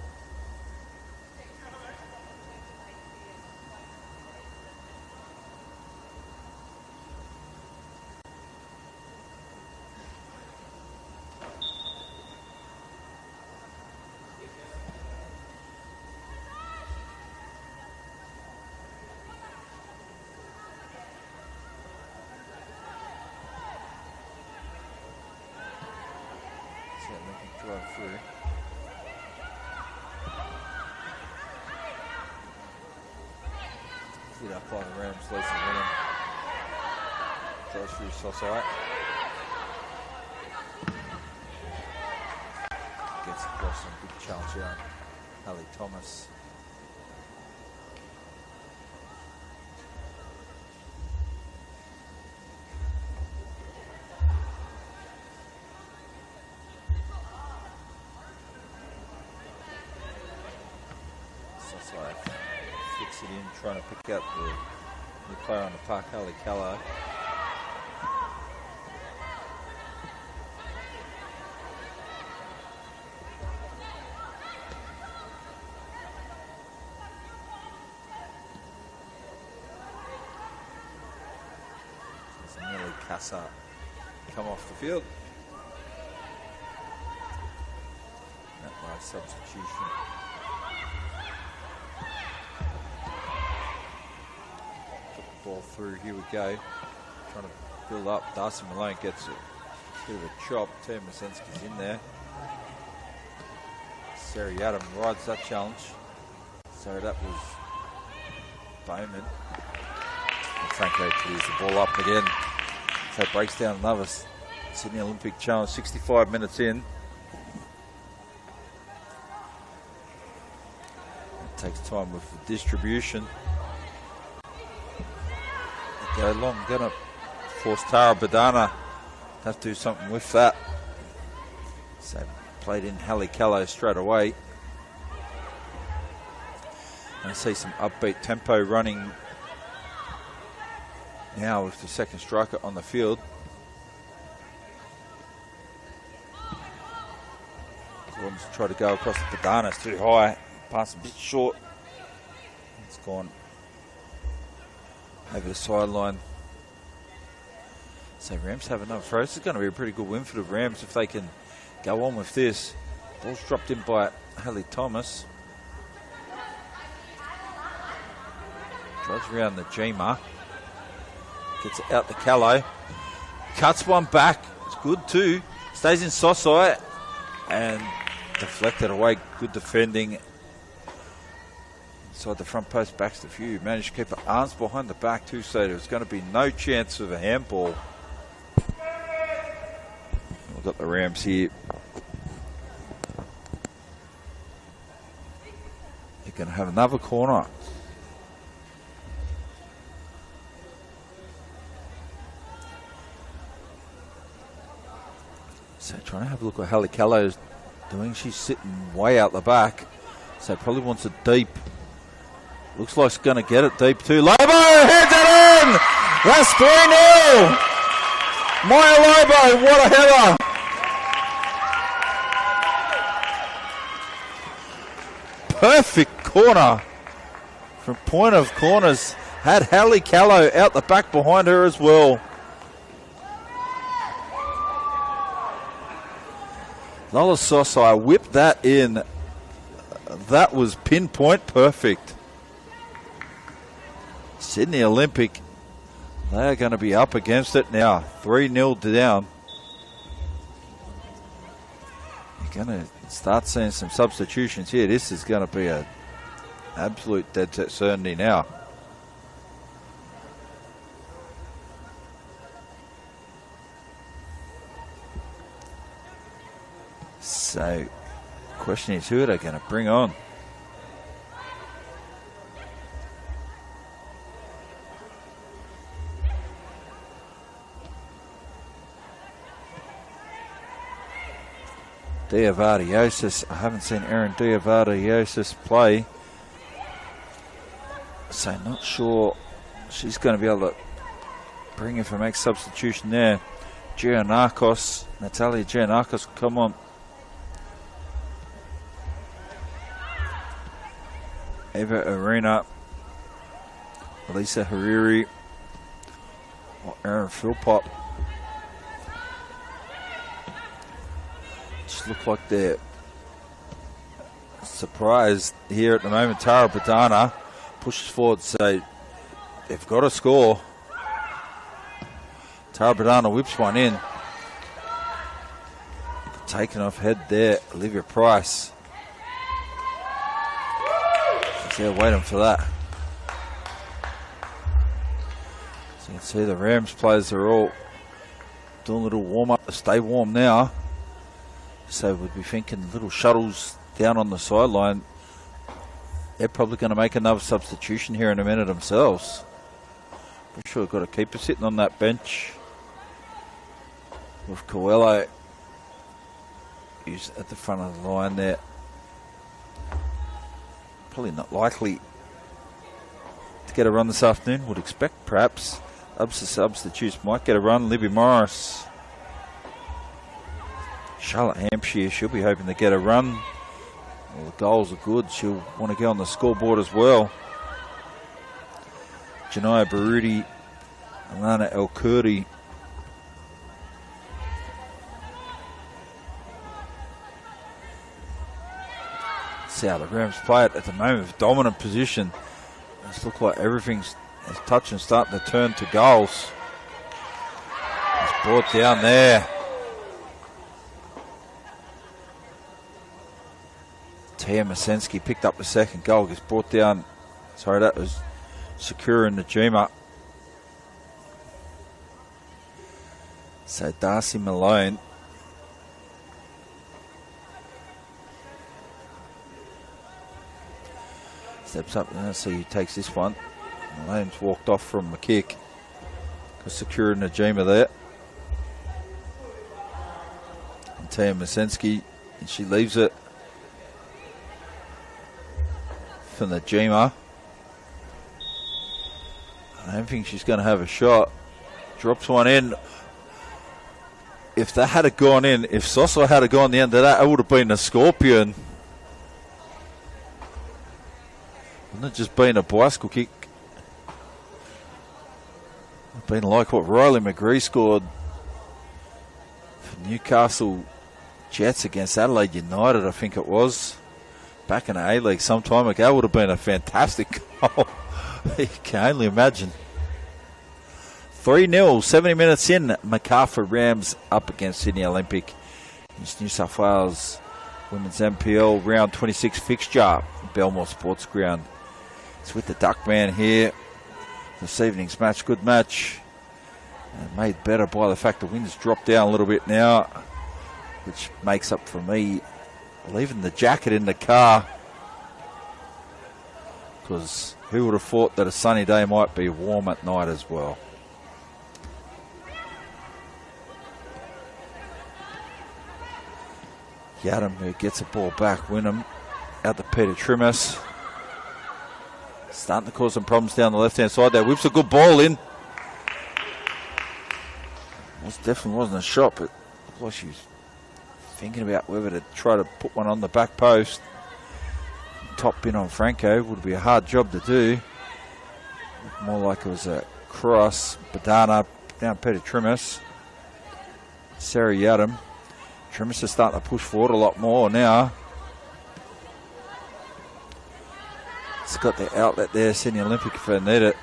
run through. Hit up by the Rams, Lisa Winham. Goes through Sossai. Gets across some big challenge here. Hallie Thomas. Sossai flicks it in, trying to pick out the new player on the park, Hallie Callow. Casa come off the field. That nice substitution. Put the ball through. Here we go. Trying to build up. Darcy Malone gets a bit of a chop. Tim Masensky's in there. Sari Adam rides that challenge. So that was Bowman. And Franco clears the ball up again. So it breaks down another Sydney Olympic challenge, 65 minutes in. It takes time with the distribution. They go long, gonna force Tara Badana. Have to do something with that. So played in Hallie Callow straight away. And I see some upbeat tempo running now with the second striker on the field. Gordon's tried to go across the Badana, it's too high. Pass a bit short. It's gone over the sideline. So Rams have another throw. This is going to be a pretty good win for the Rams if they can go on with this. Ball's dropped in by Hallie Thomas. Drives around the G mark. Gets it out to Callow. Cuts one back. It's good too. Stays in Sossai. And deflected away. Good defending. Inside the front post. Backs the few. Managed to keep her arms behind the back too. So there's going to be no chance of a handball. We've got the Rams here. They're going to have another corner. So trying to have a look what Hallie Callow is doing. She's sitting way out the back. So probably wants it deep. Looks like she's going to get it deep too. Lobo heads it in! That's 3-0! Maya Lobo, what a header! Perfect corner from point of corners. Had Hallie Callow out the back behind her as well. Lola Sossai whipped that in. That was pinpoint perfect. Sydney Olympic, they are going to be up against it now. 3-0 down. You're going to start seeing some substitutions here. This is going to be an absolute dead set certainty now. So, the question is, who are they going to bring on? Diavardiosis. I haven't seen Erin Diavardiosis play. So, not sure she's going to be able to bring in for next substitution there. Giannakos. Natalia Giannakos, come on. Eva Arena, Elisa Hariri, or Erin Philpott. Just look like they're surprised here at the moment. Tara Badana pushes forward, so they've got to score. Tara Badana whips one in. taken off head there, Olivia Price. She's there waiting for that. So you can see the Rams players are all doing a little warm-up to stay warm now. So we'd be thinking little shuttles down on the sideline. They're probably going to make another substitution here in a minute themselves. I'm sure we've got a keeper sitting on that bench with Coelho, who's at the front of the line there. Probably not likely to get a run this afternoon. Would expect perhaps substitutes might get a run. Libby Morris, Charlotte Hampshire, she'll be hoping to get a run. Well, the goals are good. She'll want to get on the scoreboard as well. Janaya Barudi, Alana El Kurdi. See how the Rams play it at the moment with dominant position. It's look like everything's touching, starting to turn to goals. It's brought down there. Tia Masensky picked up the second goal. Gets brought down. Sorry, that was Sakura Najima. So Darcy Malone steps up and see he takes this one. Malone's walked off from the kick. Got Sakura Najima there. And Tia Masensky, and she leaves it for Najima. I don't think she's going to have a shot. Drops one in. If that had gone in, if Soso had gone the end of that, it would have been a Scorpion. Wouldn't it just been a bicycle kick? It would have been like what Riley McGree scored for Newcastle Jets against Adelaide United, I think it was. Back in the A-League some time ago. Would have been a fantastic goal. You can only imagine. 3-0, 70 minutes in. Macarthur Rams up against Sydney Olympic. It's New South Wales Women's NPL round 26 fixture. Belmore Sports Ground. It's with the Duckman here. This evening's match, good match. And made better by the fact the wind's dropped down a little bit now, which makes up for me leaving the jacket in the car, because who would have thought that a sunny day might be warm at night as well. Yadam, who gets the ball back, Wynnum out to Peter Trimus. Starting to cause some problems down the left-hand side there. Whips a good ball in. This definitely wasn't a shot, but looked like she was thinking about whether to try to put one on the back post. Top pin on Franco would be a hard job to do. More like it was a cross. Badana down Peter Trimus. Sarah Yadam. Trimus is starting to push forward a lot more now. It's got the outlet there, Sydney Olympic if they need it.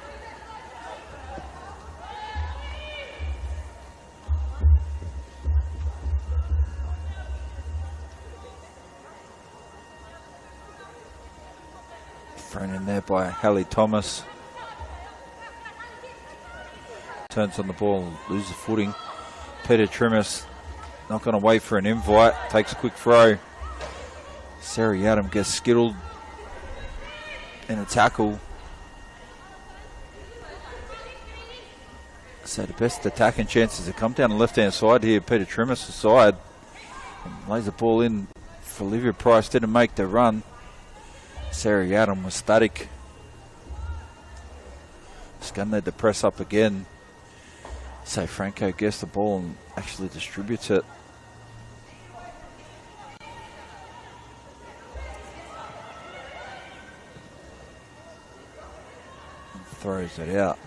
Thrown in there by Hallie Thomas. Turns on the ball and loses footing. Peter Trimus not going to wait for an invite. Takes a quick throw. Sarah Yadam gets skittled in a tackle. So the best attacking chances to come down the left-hand side here. Peter Trimus' side. And lays the ball in for Olivia Price. Didn't make the run. Sarah Yadam was static. Just going to need to press up again. So Franco gets the ball and actually distributes it. And throws it out.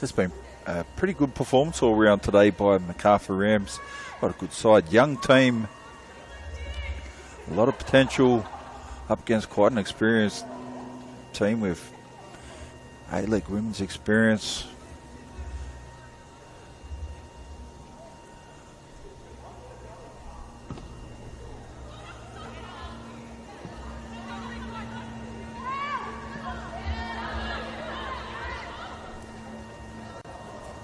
It's been a pretty good performance all round today by Macarthur Rams. What a good side. Young team. A lot of potential. up against quite an experienced team with A-League women's experience.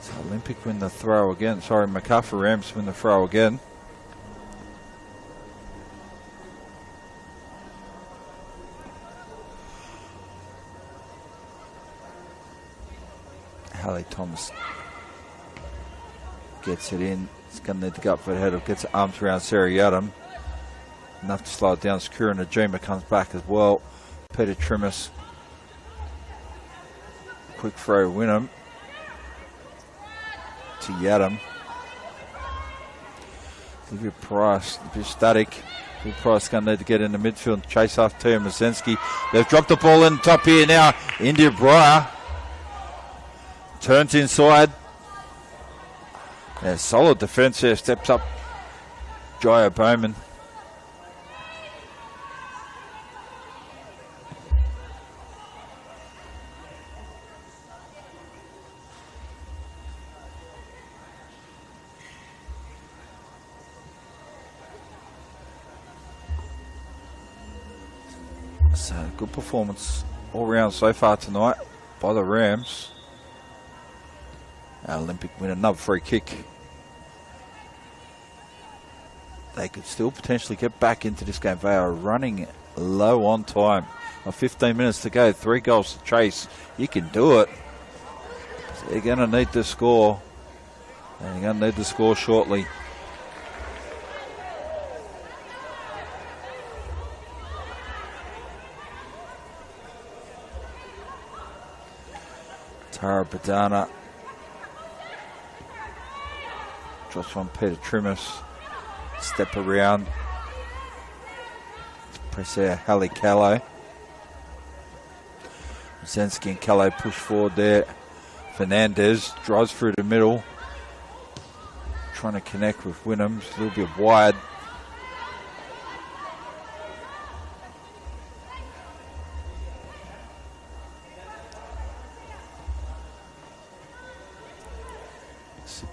So Olympic win the throw again. Sorry, Macarthur Rams win the throw again. Hallie Thomas gets it in. It's going to need to go up for the header. Gets arms around Sarah Yadam. Enough to slow it down. Skura Najima comes back as well. Peter Trimmis. Quick throw, Wynnum. To Yadam. Olivia Price, a bit static. Olivia Price going to need to get in the midfield and chase after Tia Mazensky. They've dropped the ball in top here now. India Breyer. Turns inside. Yeah, solid defence there. Steps up Jaya Bowman. So good performance all round so far tonight by the Rams. Olympic win another free kick. They could still potentially get back into this game. They are running low on time. 15 minutes to go, 3 goals to chase. You can do it. So they're going to need to score. And they're going to need to score shortly. Tara Badana. Drops one, Peter Trimmis. Step around. Press there, Hallie Callow. Zensky and Callow push forward there. Fernandez drives through the middle. Trying to connect with Wynnum. A little bit wide.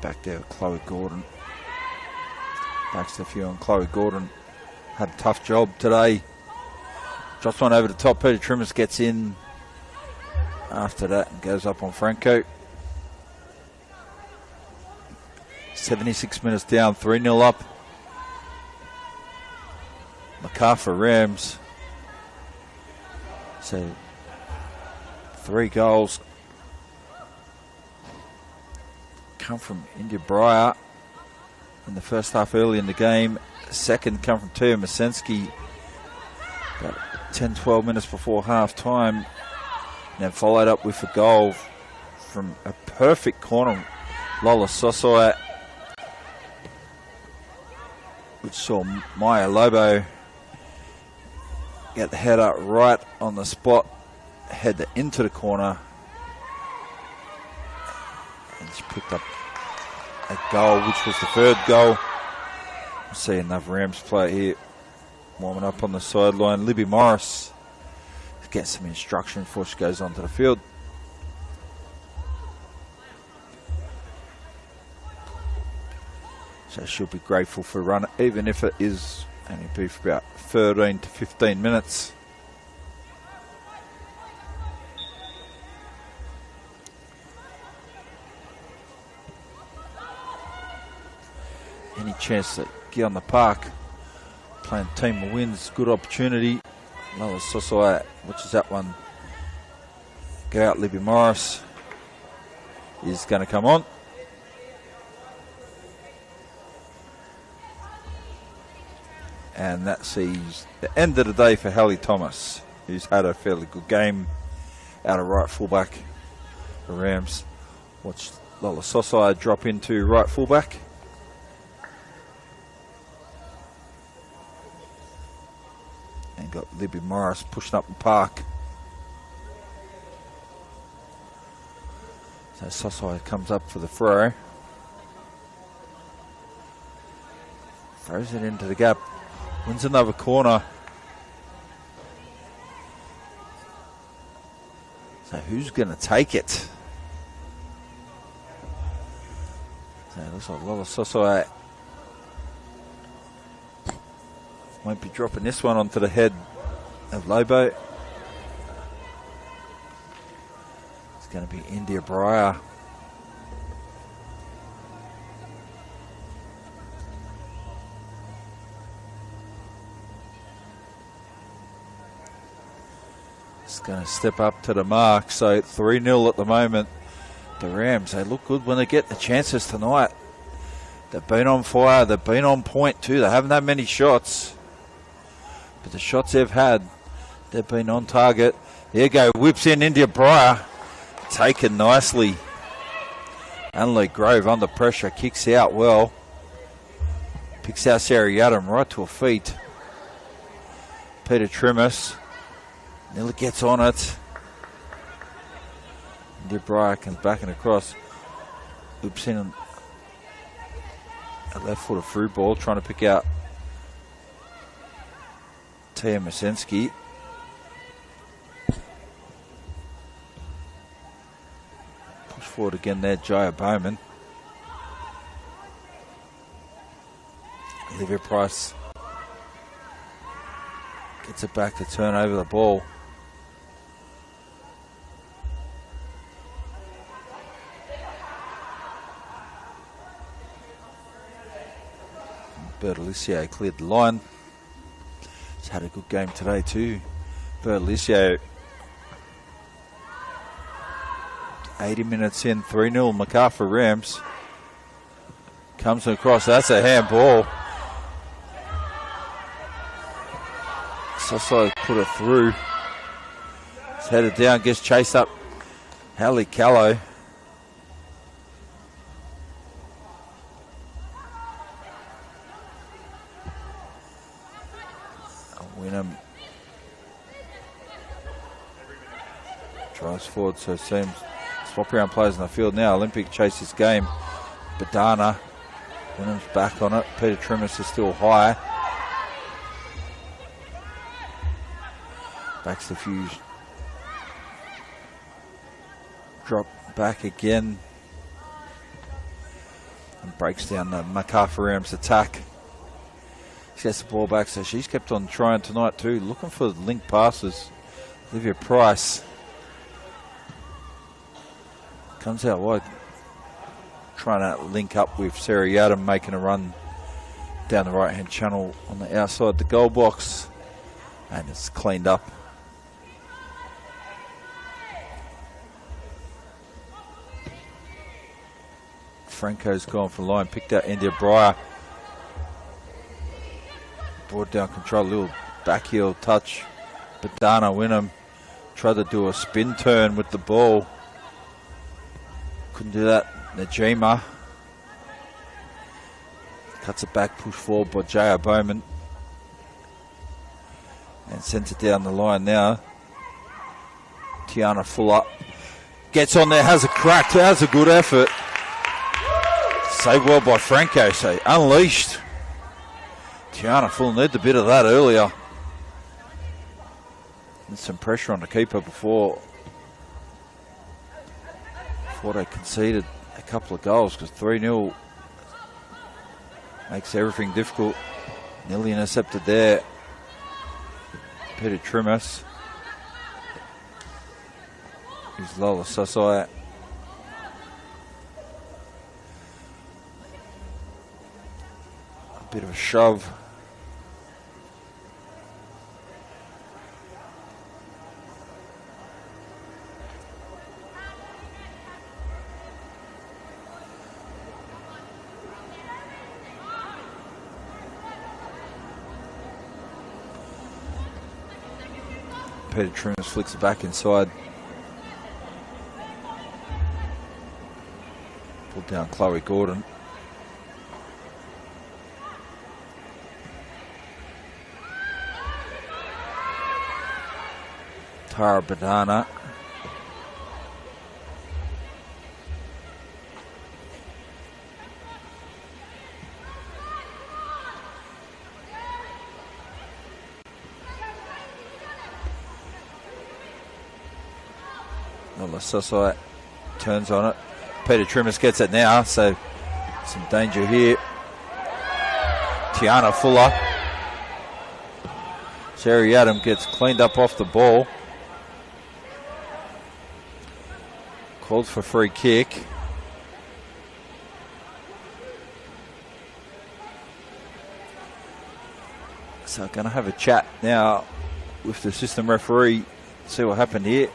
Back there with Chloe Gordon. Baxter Few and Chloe Gordon had a tough job today. Drops one over the top. Peter Trimmis gets in after that and goes up on Franco. 76 minutes down, 3-0 up. Macarthur Rams. So 3 goals come from India Breyer in the first half early in the game. Second come from Tia Masensky about 10-12 minutes before half time. And then followed up with a goal from a perfect corner, Lola Sosoi, which saw Maya Lobo get the header right on the spot, head into the corner, and she picked up a goal, which was the 3rd goal. We'll see another Rams player here warming up on the sideline. Libby Morris gets some instruction before she goes onto the field. So she'll be grateful for a run, even if it is only be for about 13 to 15 minutes. Any chance that get on the park, playing team of wins, good opportunity. Lola Sosoi, which is that one. Get out, Libby Morris is going to come on. And that sees the end of the day for Hallie Thomas, who's had a fairly good game out of right fullback. The Rams watch Lola Sosoi drop into right fullback. And got Libby Morris pushing up the park. So Sosoi comes up for the throw. Throws it into the gap. Wins another corner. Who's going to take it? So it looks like Lola Sosai won't be dropping this one onto the head of Lobo. It's going to be India Breyer. It's going to step up to the mark. So 3-0 at the moment. The Rams, they look good when they get the chances tonight. They've been on fire. They've been on point too. They haven't had many shots. But the shots they've had, they've been on target. There you go. Whips in India Breyer. Taken nicely. Annalie Grove under pressure. Kicks out well. Picks out Sarah Yadam right to her feet. Peter Trimus nearly gets on it. India Breyer comes back and across. Whips in a left footed through ball. Trying to pick out Tia Masensky. Push forward again there, Jaya Bowman. Olivia Price gets it back to turn over the ball. Bertolicio cleared the line. He's had a good game today too. Bertolicio 80 minutes in, 3-0 Macarthur Rams. Comes across, that's a handball. Soso put it through. He's headed down, gets chased up. Hallie Callow. Wynnum drives forward, so it seems swap around players in the field now. Olympic chases game. Badana. Wynnum's back on it. Peter Trimus is still high. Backs the fuse. Drop back again. And breaks down the Macarthur Rams attack. She gets the ball back, so she's kept on trying tonight too. Looking for link passes. Olivia Price comes out wide. Trying to link up with Sarah Yadam, making a run down the right hand channel on the outside the goal box. And it's cleaned up. Franco's gone for the line, picked out India Breyer. Brought down control, little back heel touch. Badana Wynnum tried to do a spin turn with the ball. Couldn't do that. Najima cuts it back, push forward by J.R. Bowman. And sends it down the line now. Tiana Fuller gets on there, has a crack, has a good effort. Saved well by Franco, so unleashed. Tiana Fuller needed a bit of that earlier. And some pressure on the keeper before they conceded a couple of goals, because 3-0 makes everything difficult. Nearly intercepted there. Peter Trimus. Here's Lola Sosai. A bit of a shove. Peter Trimus flicks it back inside. Pulled down Chloe Gordon. Tara Badana. Sosai turns on it. Peter Trimmis gets it now, so some danger here. Tiana Fuller. Sherry Adam gets cleaned up off the ball. Called for free kick. So going to have a chat now with the assistant referee, see what happened here.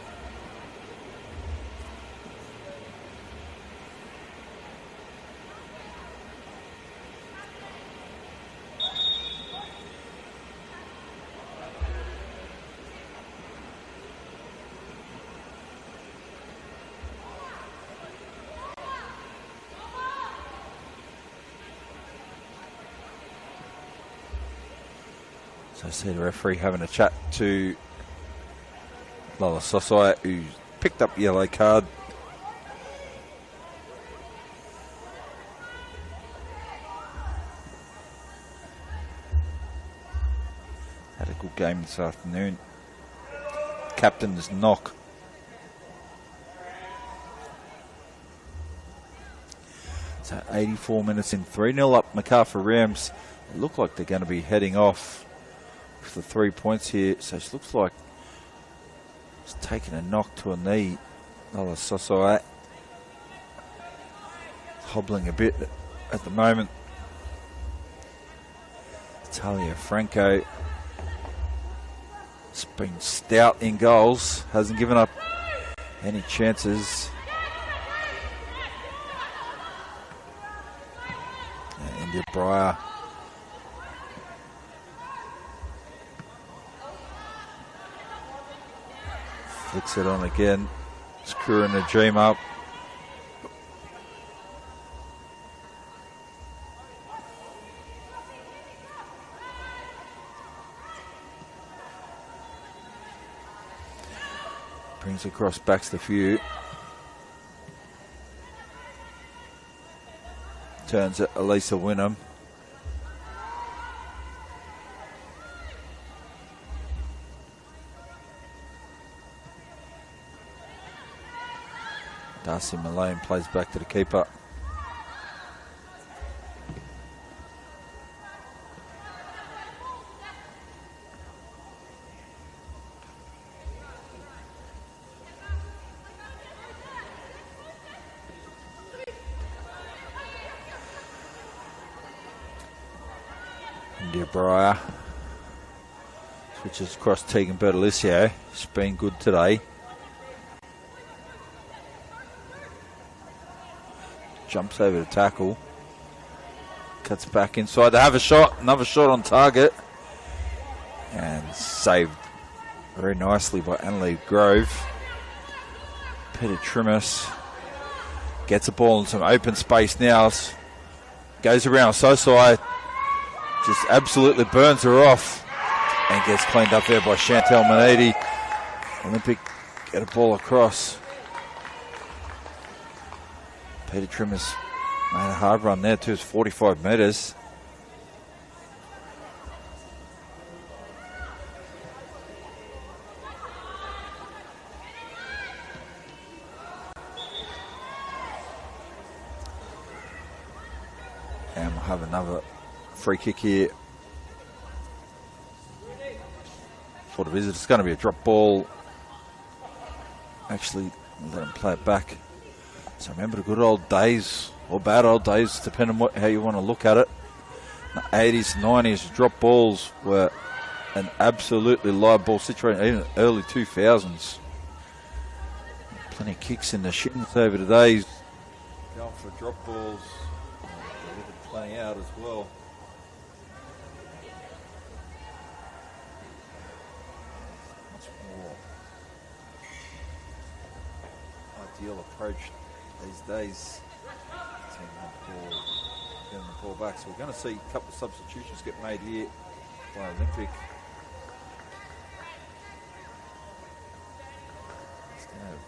So I see the referee having a chat to Lola Sosai, who picked up yellow card. Had a good game this afternoon. Captain's knock. So 84 minutes in, 3-0 up Macarthur Rams. It look like they're going to be heading off for 3 points here. So it looks like it's taking a knock to a knee. Lola Sosai hobbling a bit at the moment. Talia Franco has been stout in goals, hasn't given up any chances. India Breyer flicks it on again, screwing the dream up. Brings across, backs the few. Turns it Elisa Wynnum. Darcy Malone plays back to the keeper. India Breyer switches across Tegan Bertolicio. She's been good today. Jumps over the tackle. Cuts back inside. They have a shot. Another shot on target. And saved very nicely by Annalie Grove. Peter Trimmis gets a ball in some open space now. Goes around Sosai. Just absolutely burns her off. And gets cleaned up there by Chantel Manidi. Olympic get a ball across. Peter Trimmis made a hard run there to his 45 metres. And we'll have another free kick here for the visitors. It's going to be a drop ball. Actually, let them play it back. So remember the good old days, or bad old days, depending on how you want to look at it. The 80s, 90s, drop balls were an absolutely live ball situation, even early 2000s. Plenty of kicks in the shins over the days. Going for drop balls, playing out as well. Much more ideal approach these days. Getting the ball back. So we're going to see a couple of substitutions get made here by Olympic. Let's have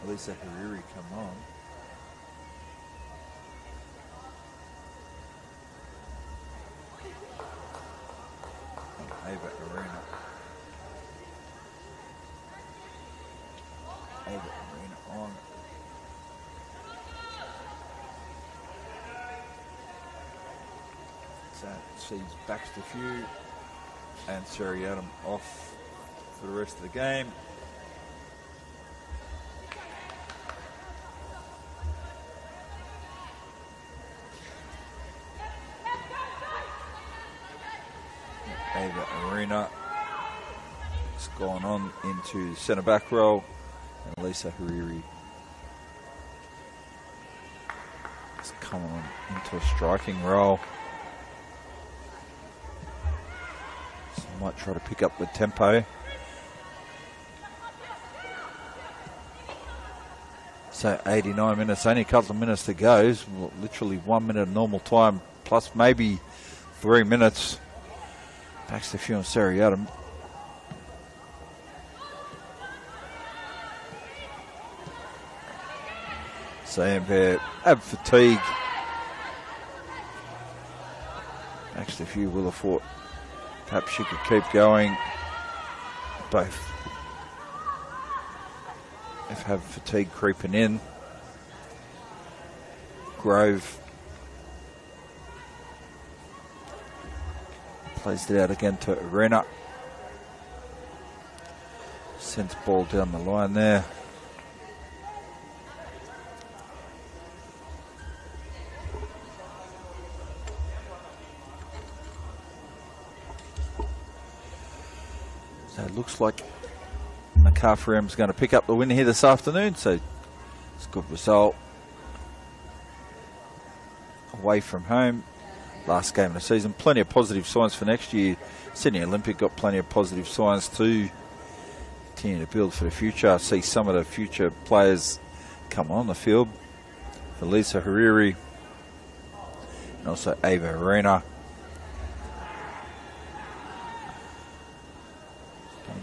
Elisa Hariri come on. And Ava Arena Arena on. So sees Baxter Few and Seriatim off for the rest of the game. Ava Arena has gone on into the centre back role, and Lisa Hariri has come on into a striking role. So might try to pick up the tempo. So 89 minutes, only a couple of minutes to go. Literally 1 minute of normal time, plus maybe 3 minutes. Baxter Few and Seriatim. So they have fatigue. Baxter Few will have thought perhaps she could keep going. Both have fatigue creeping in. Grove plays it out again to Arena. Sends ball down the line there. So it looks like Macarthur is going to pick up the win here this afternoon. So it's a good result. Away from home. Last game of the season. Plenty of positive signs for next year. Sydney Olympic got plenty of positive signs to continue to build for the future. I see some of the future players come on the field. For Lisa Hariri and also Ava Arena.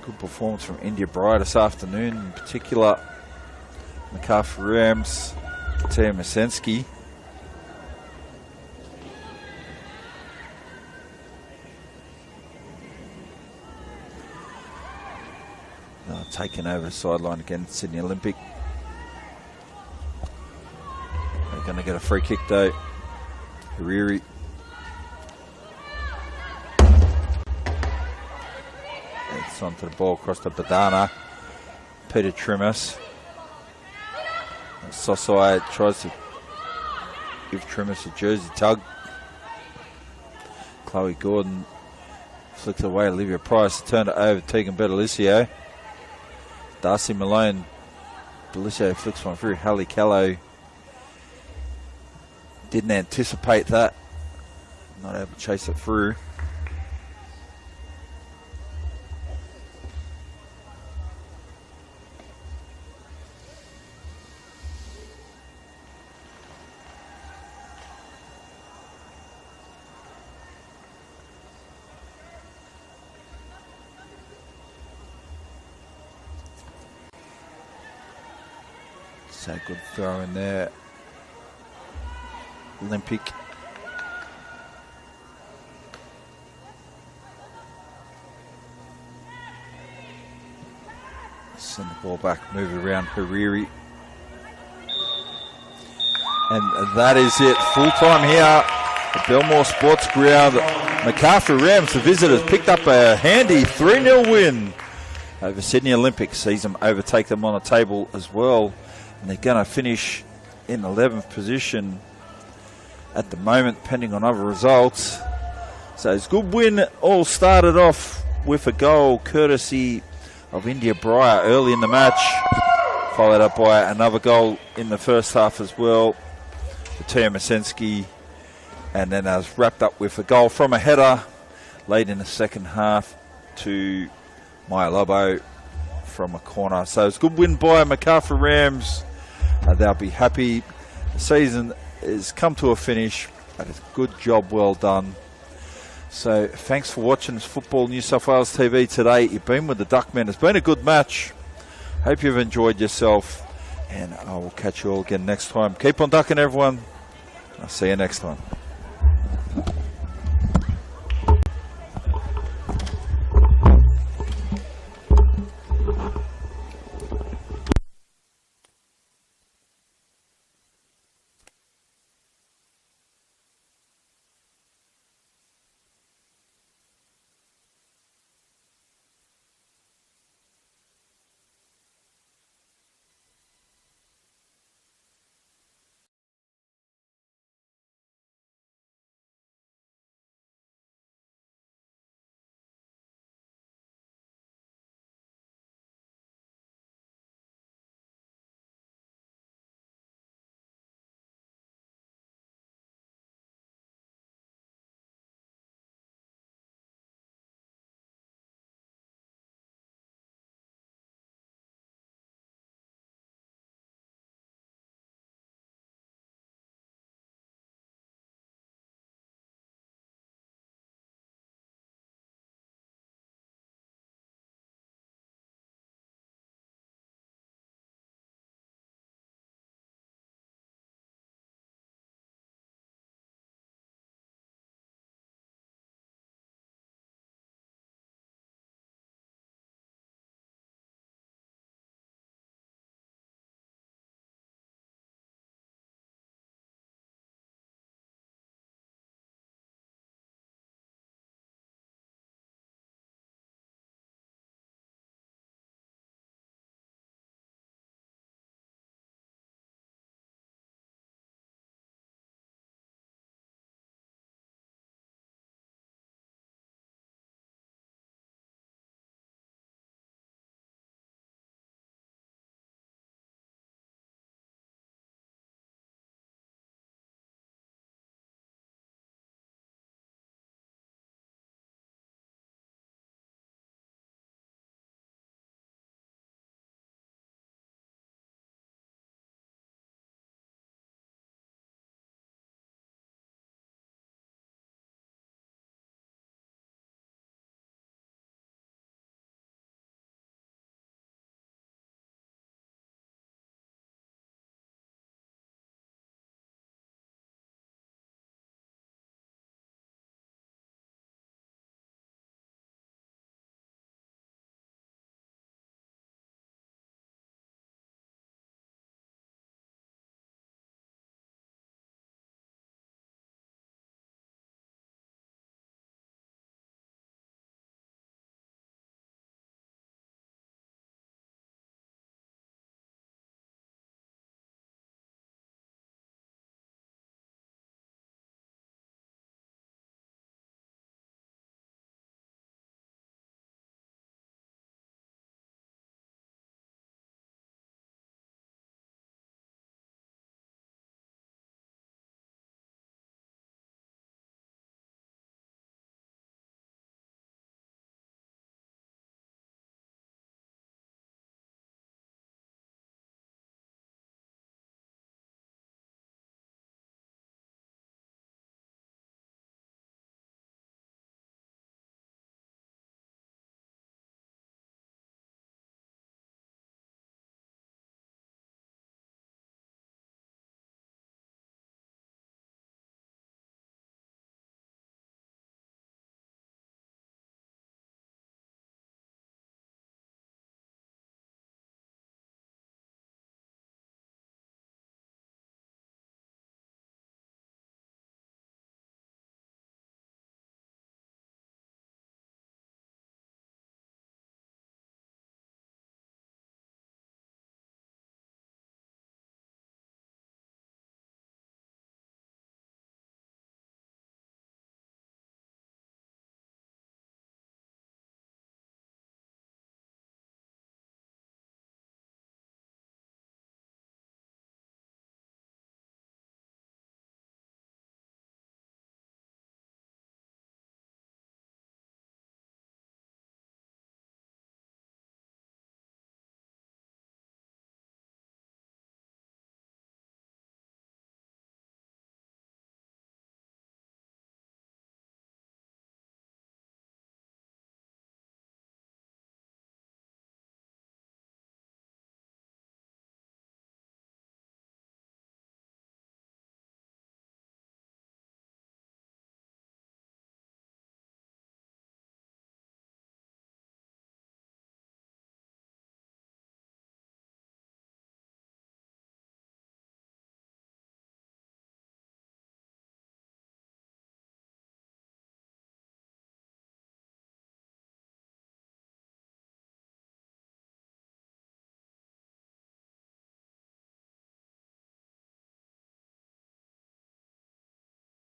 Good performance from India Bryant this afternoon. In particular, Macarthur Rams, Katia Masensky. Taking over the sideline again, Sydney Olympic. They're going to get a free kick though. Hariri. It's onto the ball across to Badana. Peter Trimus. Sosai tries to give Trimus a jersey tug. Chloe Gordon flicks away. Olivia Price turned it over. Tegan Betalicio. Darcy Malone, Belicio flicks one through. Hallie Callow didn't anticipate that. Not able to chase it through. So good throw in there. Olympic. Send the ball back, move it around Hariri. And that is it. Full time here at Belmore Sports Ground. Macarthur Rams, the visitors, picked up a handy 3-0 win over Sydney Olympic. Sees them overtake them on the table as well. And they're going to finish in 11th position at the moment, pending on other results. So it's a good win. All started off with a goal courtesy of India Breyer early in the match, followed up by another goal in the first half as well for Tia Masensky. And then was wrapped up with a goal from a header late in the second half to Maya Lobo from a corner. So it's a good win by Macarthur Rams. They'll be happy. The season has come to a finish, but it's a good job well done. So thanks for watching this Football New South Wales TV today. You've been with the Duckmen. It's been a good match. Hope you've enjoyed yourself, and I will catch you all again next time. Keep on ducking, everyone. I'll see you next time.